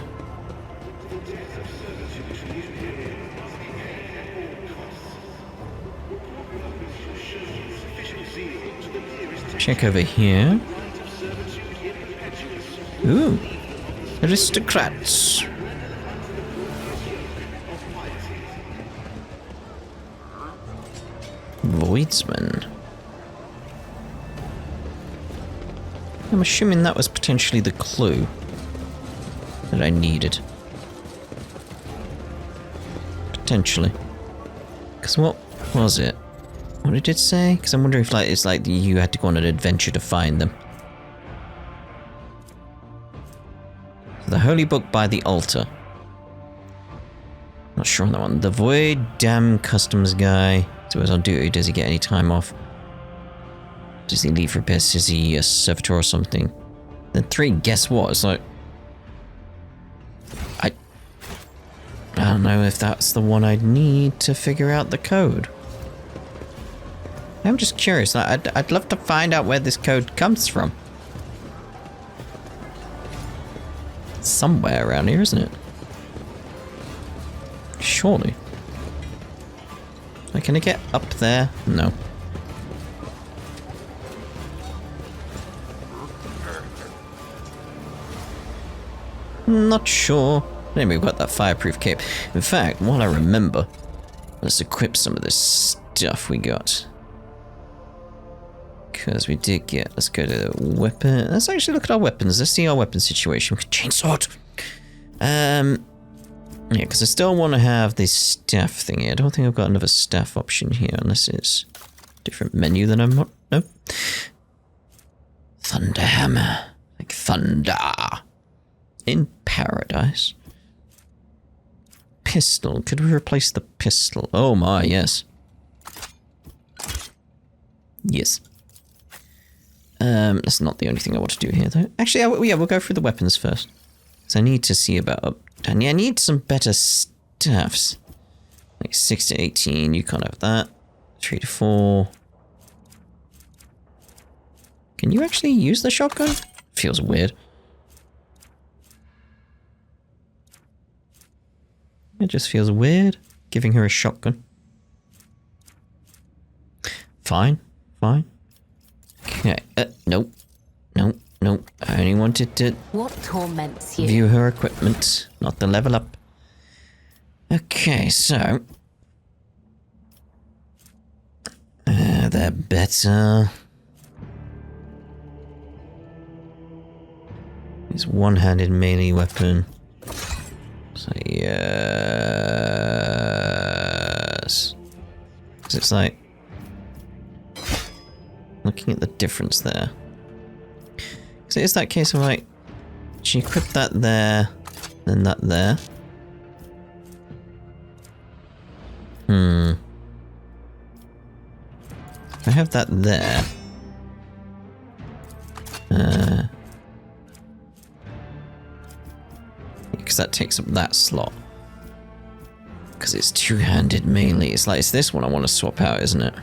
Check over here. Ooh, aristocrats. Voidsman. I'm assuming that was potentially the clue that I needed. Potentially. Because what was it? What did it say? Because I'm wondering if it's like you had to go on an adventure to find them. The Holy Book by the Altar. Not sure on that one. The Void Dam Customs guy. So he's on duty. Does he get any time off? Does he leave for repairs? Is he a servitor or something? Then 3, guess what? It's like... I don't know if that's the one I'd need to figure out the code. I'm just curious. I'd love to find out where this code comes from. It's somewhere around here, isn't it? Surely. Can I get up there? No. Not sure. Anyway, we've got that fireproof cape. In fact, what I remember, let's equip some of this stuff we got. Because we did get... Let's go to weapon... Let's actually look at our weapons. Let's see our weapon situation. Chainsword! Yeah, because I still want to have this staff thingy. I don't think I've got another staff option here, unless it's a different menu than I'm not... No. Thunderhammer. Like thunder. In paradise. Pistol. Could we replace the pistol? Oh my, yes. Yes. That's not the only thing I want to do here, though. Actually, yeah, we'll go through the weapons first. Because I need to see about... And yeah, I need some better staffs. Like 6 to 18, you can't have that. 3 to 4. Can you actually use the shotgun? Feels weird. It just feels weird, giving her a shotgun. Fine, fine. Okay, nope. Nope, nope. I only wanted to... What torments you? View her equipment, not the level up. Okay, so... they're better. It's one-handed melee weapon. So, yes. Because it's like... Looking at the difference there. Because it is that case of like... She equipped that there, then that there. I have that there. Because that takes up that slot. because it's two-handed melee. It's like, it's this one I want to swap out, isn't it?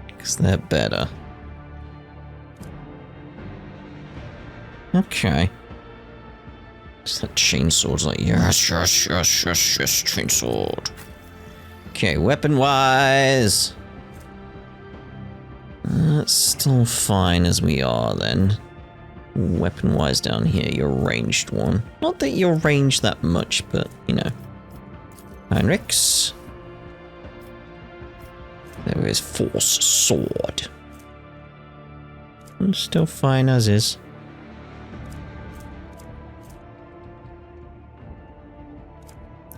Because they're better. Okay. It's that chainsword's like, yes, yes, yes, yes, yes, chainsword. Okay, weapon-wise. That's still fine as we are then. Weapon-wise down here, your ranged one. Not that you're ranged that much, but, you know. Heinrichs. There is Force Sword. And still fine as is.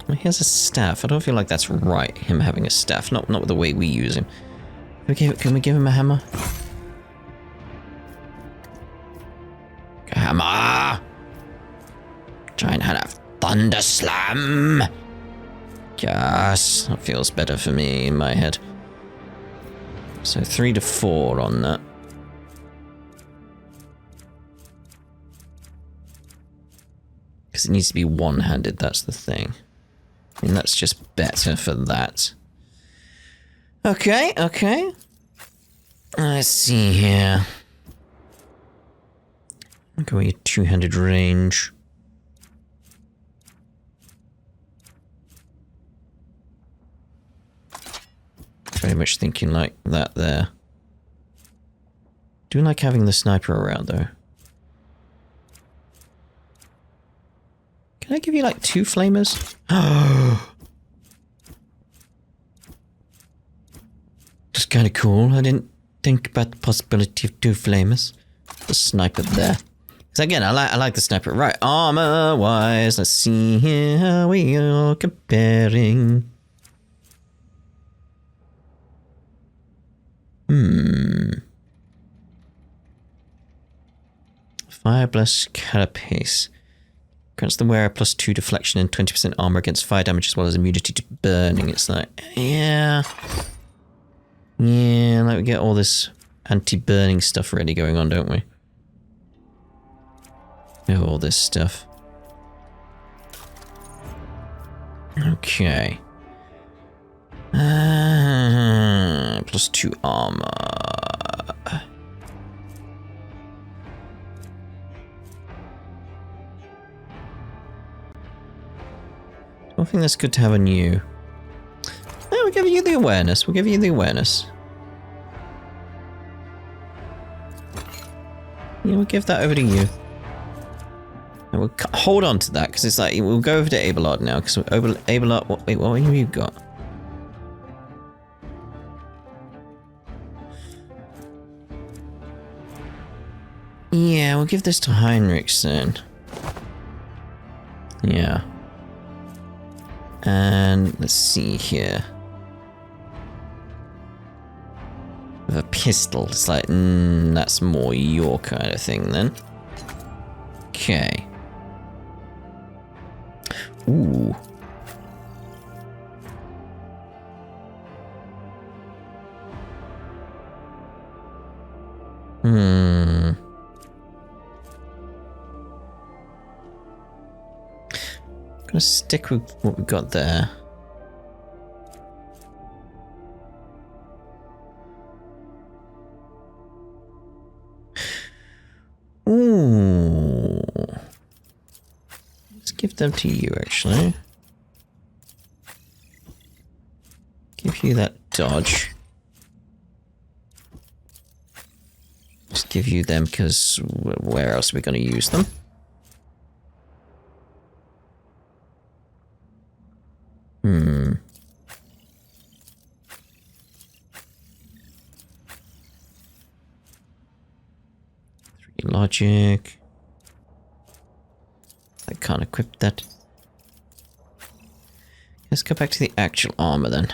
Well, he has a staff. I don't feel like that's right, him having a staff. Not with the way we use him. Can we give him a hammer? Hammer! Try and have Thunder Slam! Yes, that feels better for me in my head. So 3 to 4 on that. Because it needs to be one-handed, that's the thing. I mean, that's just better for that. Okay, okay. Let's see here. I'll go with your two-handed range. Very much thinking like that there. Do like having the sniper around though. Can I give you like 2 flamers? Just kind of cool. I didn't think about the possibility of 2 flamers. The sniper there. Because again, I like the sniper. Right, armor-wise, let's see here how we are comparing. Fire blast carapace. Grants the wearer +2 deflection and 20% armor against fire damage as well as immunity to burning. It's like, yeah. Yeah, like we get all this anti-burning stuff already going on, don't we? Oh, all this stuff. Okay. +2 armor. I think that's good to have on you. No, we'll give you the awareness. We'll give you the awareness. Yeah, we'll give that over to you. And we'll hold on to that, because it's like, we'll go over to Abelard now, because Abelard, wait, what have you got? Yeah, we'll give this to Heinrich then. Yeah. And let's see here. With a pistol, it's like, that's more your kind of thing then. Okay. Ooh. Gonna stick with what we got there. Ooh. Let's give them to you, actually. Give you that dodge. Just give you them, because where else are we going to use them? Logic. I can't equip that. Let's go back to the actual armor then.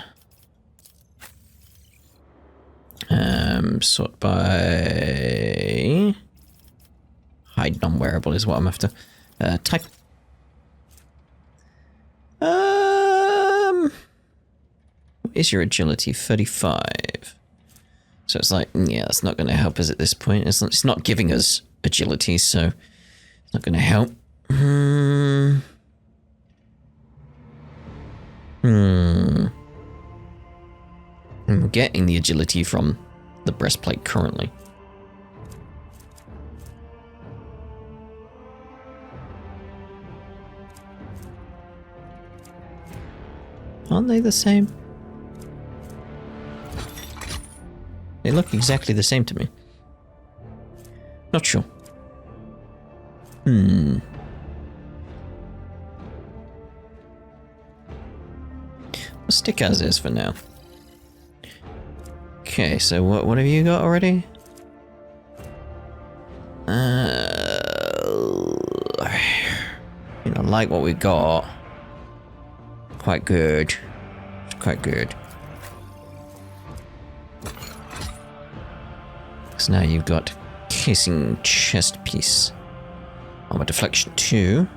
Sort by hide non-wearable is what I'm after. Type. What is your agility? 35. So it's like, yeah, that's not going to help us at this point. It's not giving us agility, so It's not gonna help. I'm getting the agility from the breastplate currently. Aren't they the same? They look exactly the same to me. Not sure. We'll stick as is for now. Okay, so what have you got already? You know, like what we got. Quite good. Quite good. So now you've got casing chest piece. Armor deflection 2.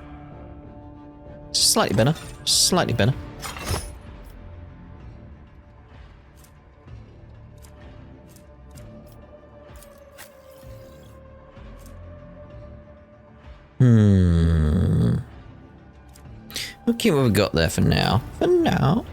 Slightly better. Slightly better. We'll keep what we got there for now. For now.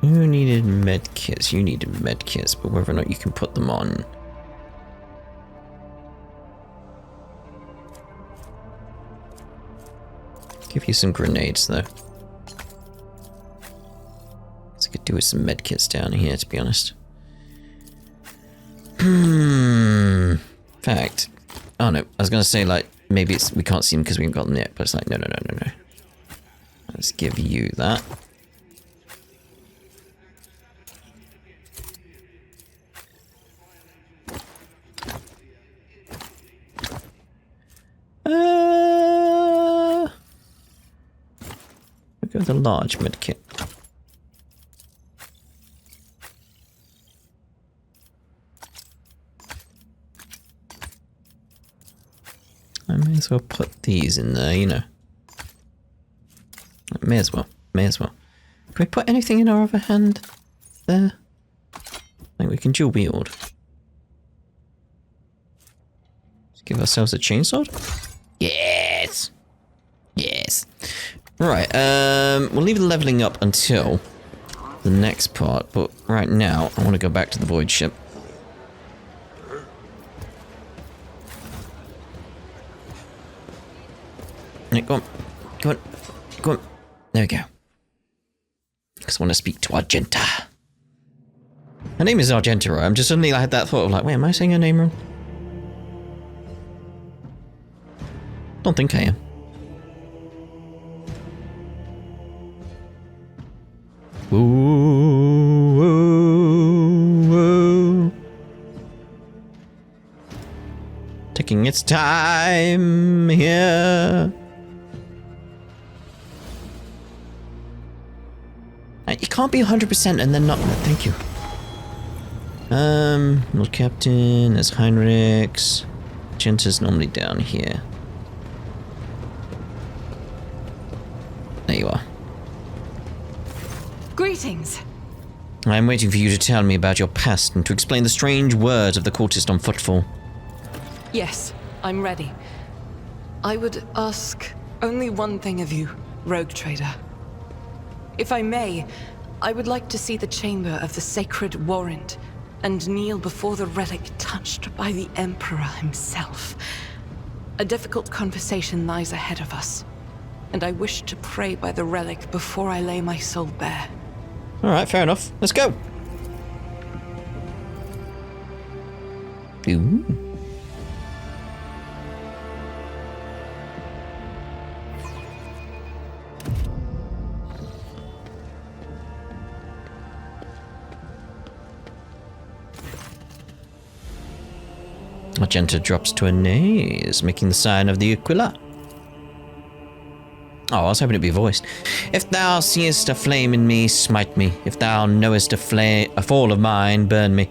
You needed medkits. You needed medkits, but whether or not you can put them on. Give you some grenades though. I could do with some medkits down here, to be honest. Fact. Oh no, I was gonna say like maybe it's we can't see them because we haven't got them yet, but it's like no. Let's give you that. We'll go with a large medkit. I may as well put these in there, you know. May as well. Can we put anything in our other hand there? I think we can dual wield. Let's give ourselves a chainsword. Yes! Yes. Right, we'll leave the leveling up until the next part, but right now I want to go back to the void ship. Go on. There we go. Because I want to speak to Argenta. Her name is Argenta, right? I'm just suddenly I had that thought of like, wait, am I saying her name wrong? Don't think I am. Ooh. Taking its time here. You can't be 100% and then not. Thank you. Lord Captain, there's Heinrichs. Genta's normally down here. There you are. Greetings. I'm waiting for you to tell me about your past and to explain the strange words of the cultist on footfall. Yes, I'm ready. I would ask only one thing of you, rogue trader. If I may, I would like to see the chamber of the sacred warrant and kneel before the relic touched by the Emperor himself. A difficult conversation lies ahead of us, and I wish to pray by the relic before I lay my soul bare. Alright, fair enough. Let's go. Ooh. Argenta drops to her knees, making the sign of the Aquila. Oh, I was hoping it'd be voiced. If thou seest a flame in me, smite me. If thou knowest a fall of mine, burn me.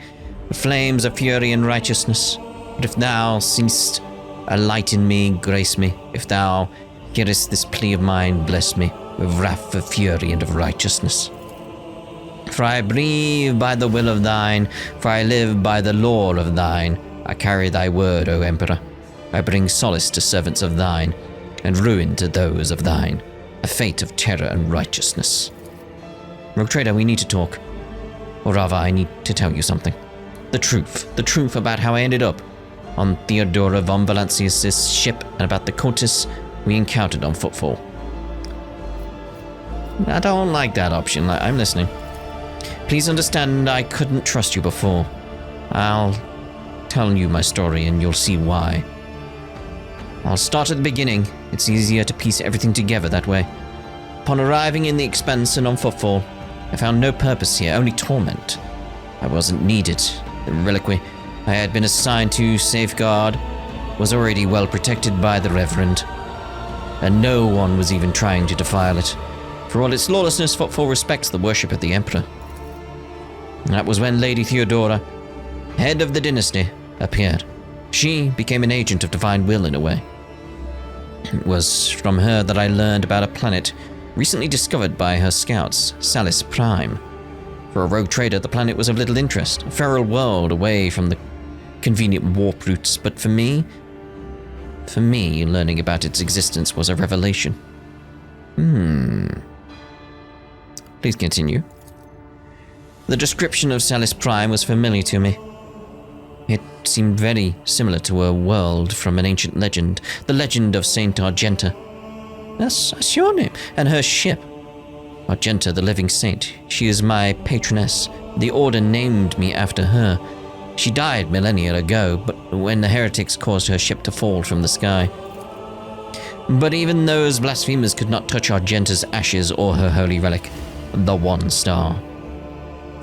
The flames of fury and righteousness. But if thou seest a light in me, grace me. If thou Hearest this plea of mine, bless me, with wrath of fury and of righteousness. For I breathe by the will of thine, for I live by the law of thine. I carry thy word, O Emperor. I bring solace to servants of thine, and ruin to those of thine, a fate of terror and righteousness. Rogue Trader, we need to talk. Or rather, I need to tell you something. The truth about how I ended up on Theodora von Valancius' ship and about the cultists we encountered on Footfall. I don't like that option. I'm listening. Please understand I couldn't trust you before. I'll tell you my story and you'll see why. I'll start at the beginning. It's easier to piece everything together that way. Upon arriving in the Expanse and on Footfall, I found no purpose here, only torment. I wasn't needed. The reliquary I had been assigned to safeguard was already well protected by the Reverend, and no one was even trying to defile it. For all its lawlessness, Footfall respects the worship of the Emperor. That was when Lady Theodora, head of the dynasty, appeared. She became an agent of divine will in a way. It was from her that I learned about a planet recently discovered by her scouts, Salis Prime. For a rogue trader, the planet was of little interest, a feral world away from the convenient warp routes, but for me, learning about its existence was a revelation. Please continue. The description of Salis Prime was familiar to me. It seemed very similar to a world from an ancient legend, the legend of Saint Argenta. That's your name, and her ship. Argenta, the living saint. She is my patroness. The Order named me after her. She died millennia ago, but when the heretics caused her ship to fall from the sky. But even those blasphemers could not touch Argenta's ashes or her holy relic, the One Star.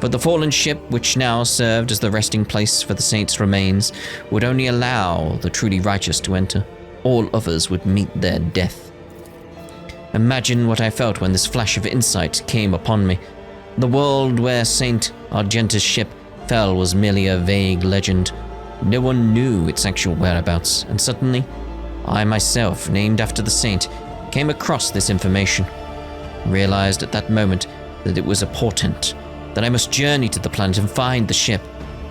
But the fallen ship, which now served as the resting place for the saint's remains, would only allow the truly righteous to enter. All others would meet their death. Imagine what I felt when this flash of insight came upon me. The world where Saint Argenta's ship fell was merely a vague legend. No one knew its actual whereabouts, and suddenly, I myself, named after the saint, came across this information. Realized at that moment that it was a portent, that I must journey to the planet and find the ship.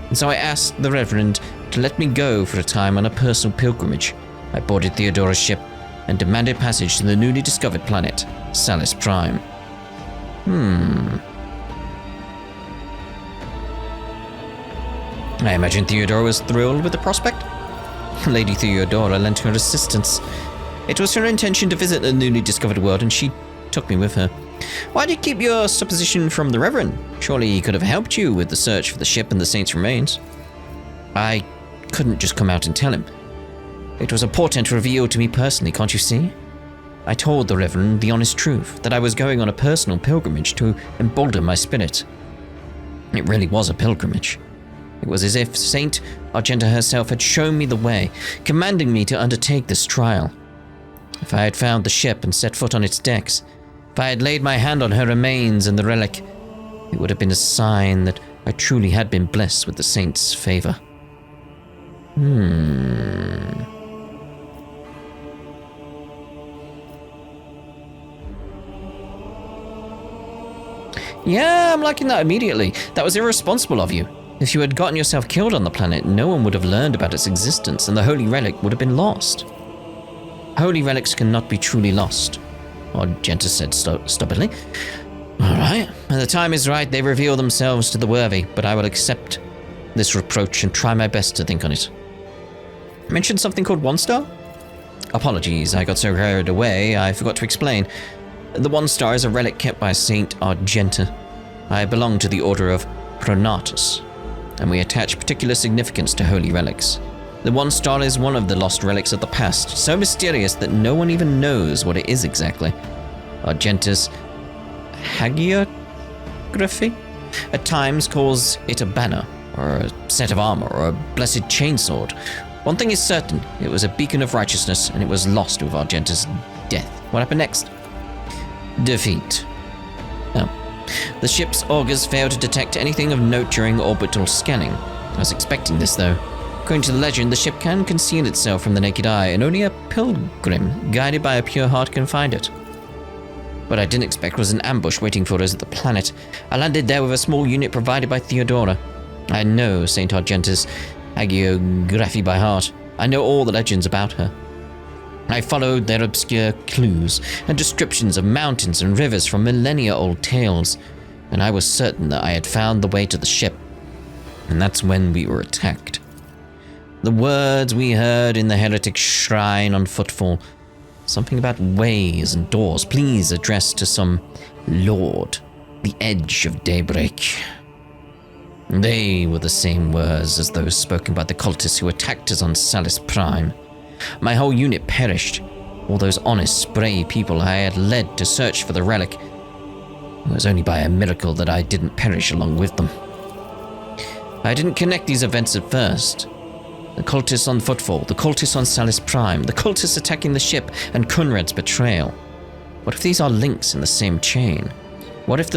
And so I asked the Reverend to let me go for a time on a personal pilgrimage. I boarded Theodora's ship and demanded passage to the newly discovered planet, Salis Prime. I imagine Theodora was thrilled with the prospect. Lady Theodora lent her assistance. It was her intention to visit the newly discovered world, and she took me with her. Why did you keep your supposition from the Reverend? Surely he could have helped you with the search for the ship and the saint's remains. I couldn't just come out and tell him. It was a portent revealed to me personally, can't you see? I told the Reverend the honest truth, that I was going on a personal pilgrimage to embolden my spirit. It really was a pilgrimage. It was as if Saint Argenta herself had shown me the way, commanding me to undertake this trial. If I had found the ship and set foot on its decks, if I had laid my hand on her remains and the relic, it would have been a sign that I truly had been blessed with the saint's favor. Yeah, I'm liking that immediately. That was irresponsible of you. If you had gotten yourself killed on the planet, no one would have learned about its existence, and the holy relic would have been lost. Holy relics cannot be truly lost, Argenta said stubbornly. All right, when the time is right, they reveal themselves to the worthy, but I will accept this reproach and try my best to think on it. I mentioned something called One Star? Apologies, I got so carried away, I forgot to explain. The One Star is a relic kept by Saint Argenta. I belong to the Order of Pronatus, and we attach particular significance to holy relics. The One Star is one of the lost relics of the past, so mysterious that no one even knows what it is exactly. Argenta's hagiography at times calls it a banner, or a set of armor, or a blessed chainsword. One thing is certain, it was a beacon of righteousness, and it was lost with Argenta's death. What happened next? Defeat. The ship's augers failed to detect anything of note during orbital scanning. I was expecting this, though. According to the legend, the ship can conceal itself from the naked eye, and only a pilgrim, guided by a pure heart, can find it. What I didn't expect was an ambush waiting for us at the planet. I landed there with a small unit provided by Theodora. I know St. Argenta's hagiography by heart. I know all the legends about her. I followed their obscure clues and descriptions of mountains and rivers from millennia-old tales, and I was certain that I had found the way to the ship. And that's when we were attacked. The words we heard in the heretic shrine on footfall, something about ways and doors, please addressed to some lord, the edge of daybreak. They were the same words as those spoken by the cultists who attacked us on Salis Prime. My whole unit perished. All those honest, brave people I had led to search for the relic. It was only by a miracle that I didn't perish along with them. I didn't connect these events at first. The cultists on Footfall, the cultists on Salis Prime, the cultists attacking the ship, and Kunrad's betrayal. What if these are links in the same chain? What if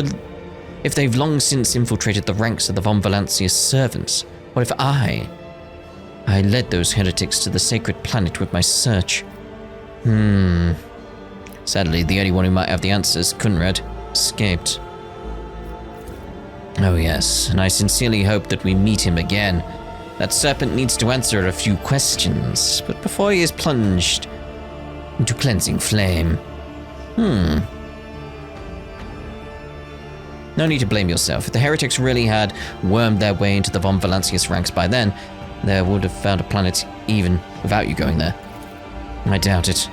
they've long since infiltrated the ranks of the Von Valancius servants? What if I led those heretics to the sacred planet with my search? Sadly, the only one who might have the answers, Kunrad, escaped. Oh yes, and I sincerely hope that we meet him again. That serpent needs to answer a few questions, but before he is plunged into cleansing flame. No need to blame yourself. If the heretics really had wormed their way into the Von Valancius ranks by then, they would have found a planet even without you going there. I doubt it.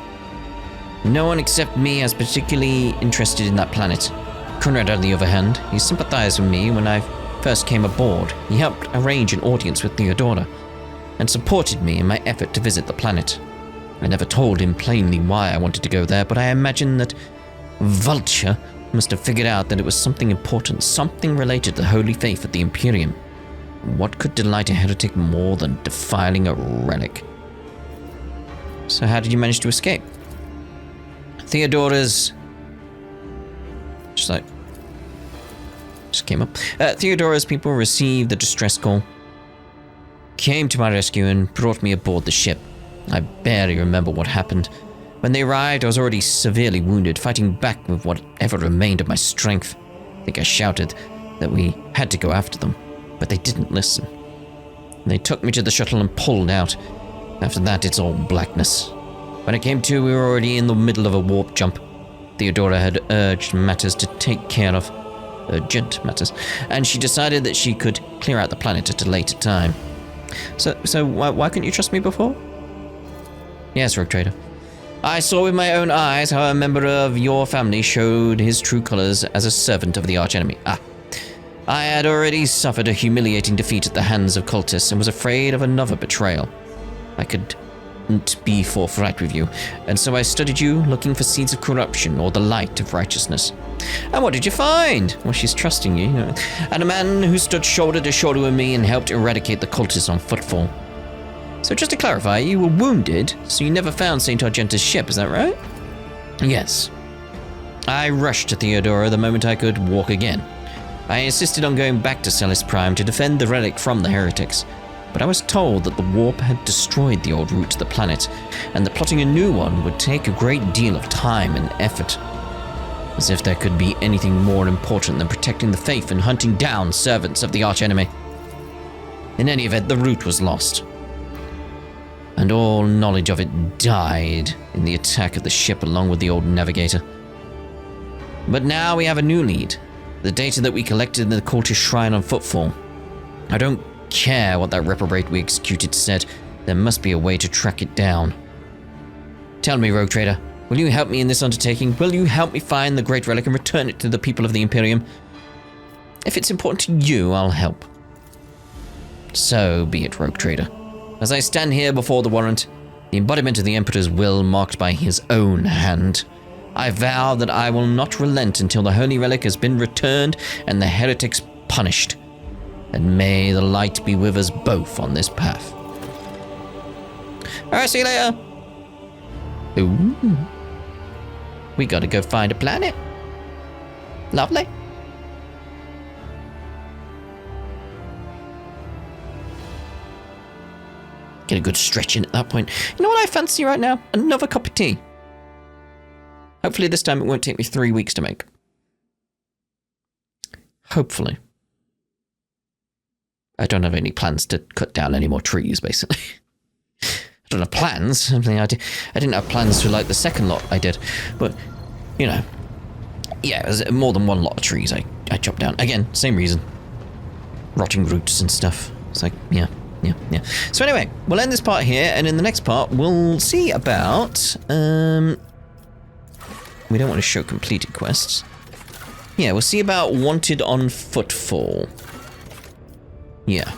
No one except me is particularly interested in that planet. Conrad, on the other hand, he sympathized with me when I first came aboard. He helped arrange an audience with Theodora and supported me in my effort to visit the planet. I never told him plainly why I wanted to go there, but I imagine that Vulture must have figured out that it was something important, something related to the holy faith of the Imperium. What could delight a heretic more than defiling a relic? So how did you manage to escape? Theodora's... Just came up. Theodora's people received the distress call, came to my rescue and brought me aboard the ship. I barely remember what happened. When they arrived, I was already severely wounded, fighting back with whatever remained of my strength. I think I shouted that we had to go after them, but they didn't listen. They took me to the shuttle and pulled out. After that, it's all blackness. When I came to, we were already in the middle of a warp jump. Theodora had urged matters to take care of, urgent matters, and she decided that she could clear out the planet at a later time. So why couldn't you trust me before? Yes, Rogue Trader. I saw with my own eyes how a member of your family showed his true colors as a servant of the archenemy. I had already suffered a humiliating defeat at the hands of cultists and was afraid of another betrayal. I couldn't be forthright with you, and so I studied you, looking for seeds of corruption or the light of righteousness. And what did you find? Well, she's trusting you, and a man who stood shoulder to shoulder with me and helped eradicate the cultists on Footfall. So just to clarify, you were wounded, so you never found St. Argenta's ship, is that right? Yes. I rushed to Theodora the moment I could walk again. I insisted on going back to Salis Prime to defend the relic from the heretics, but I was told that the warp had destroyed the old route to the planet, and that plotting a new one would take a great deal of time and effort. As if there could be anything more important than protecting the faith and hunting down servants of the archenemy. In any event, the route was lost, and all knowledge of it died in the attack of the ship along with the old navigator. But now we have a new lead, the data that we collected in the cultist shrine on Footfall. I don't care what that reprobate we executed said, there must be a way to track it down. Tell me, Rogue Trader, will you help me in this undertaking? Will you help me find the great relic and return it to the people of the Imperium? If it's important to you, I'll help. So be it, Rogue Trader. As I stand here before the warrant, the embodiment of the Emperor's will marked by his own hand, I vow that I will not relent until the holy relic has been returned and the heretics punished. And may the light be with us both on this path. Alright, see you later. Ooh. We gotta go find a planet. Lovely. a good stretching at that point. You know what I fancy right now? Another cup of tea. Hopefully this time it won't take me 3 weeks to make. Hopefully. I don't have any plans to cut down any more trees, basically. I don't have plans. I didn't have plans to like the second lot I did. But, you know. Yeah, it was more than one lot of trees I chopped down. Again, same reason. Rotting roots and stuff. It's like, yeah. So anyway, we'll end this part here, and in the next part, we'll see about... we don't want to show completed quests. Yeah, we'll see about Wanted on Footfall. Yeah.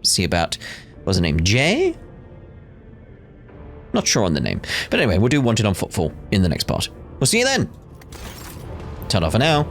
See about... what was the name? Jay? Not sure on the name. But anyway, we'll do Wanted on Footfall in the next part. We'll see you then! Ta-da for now.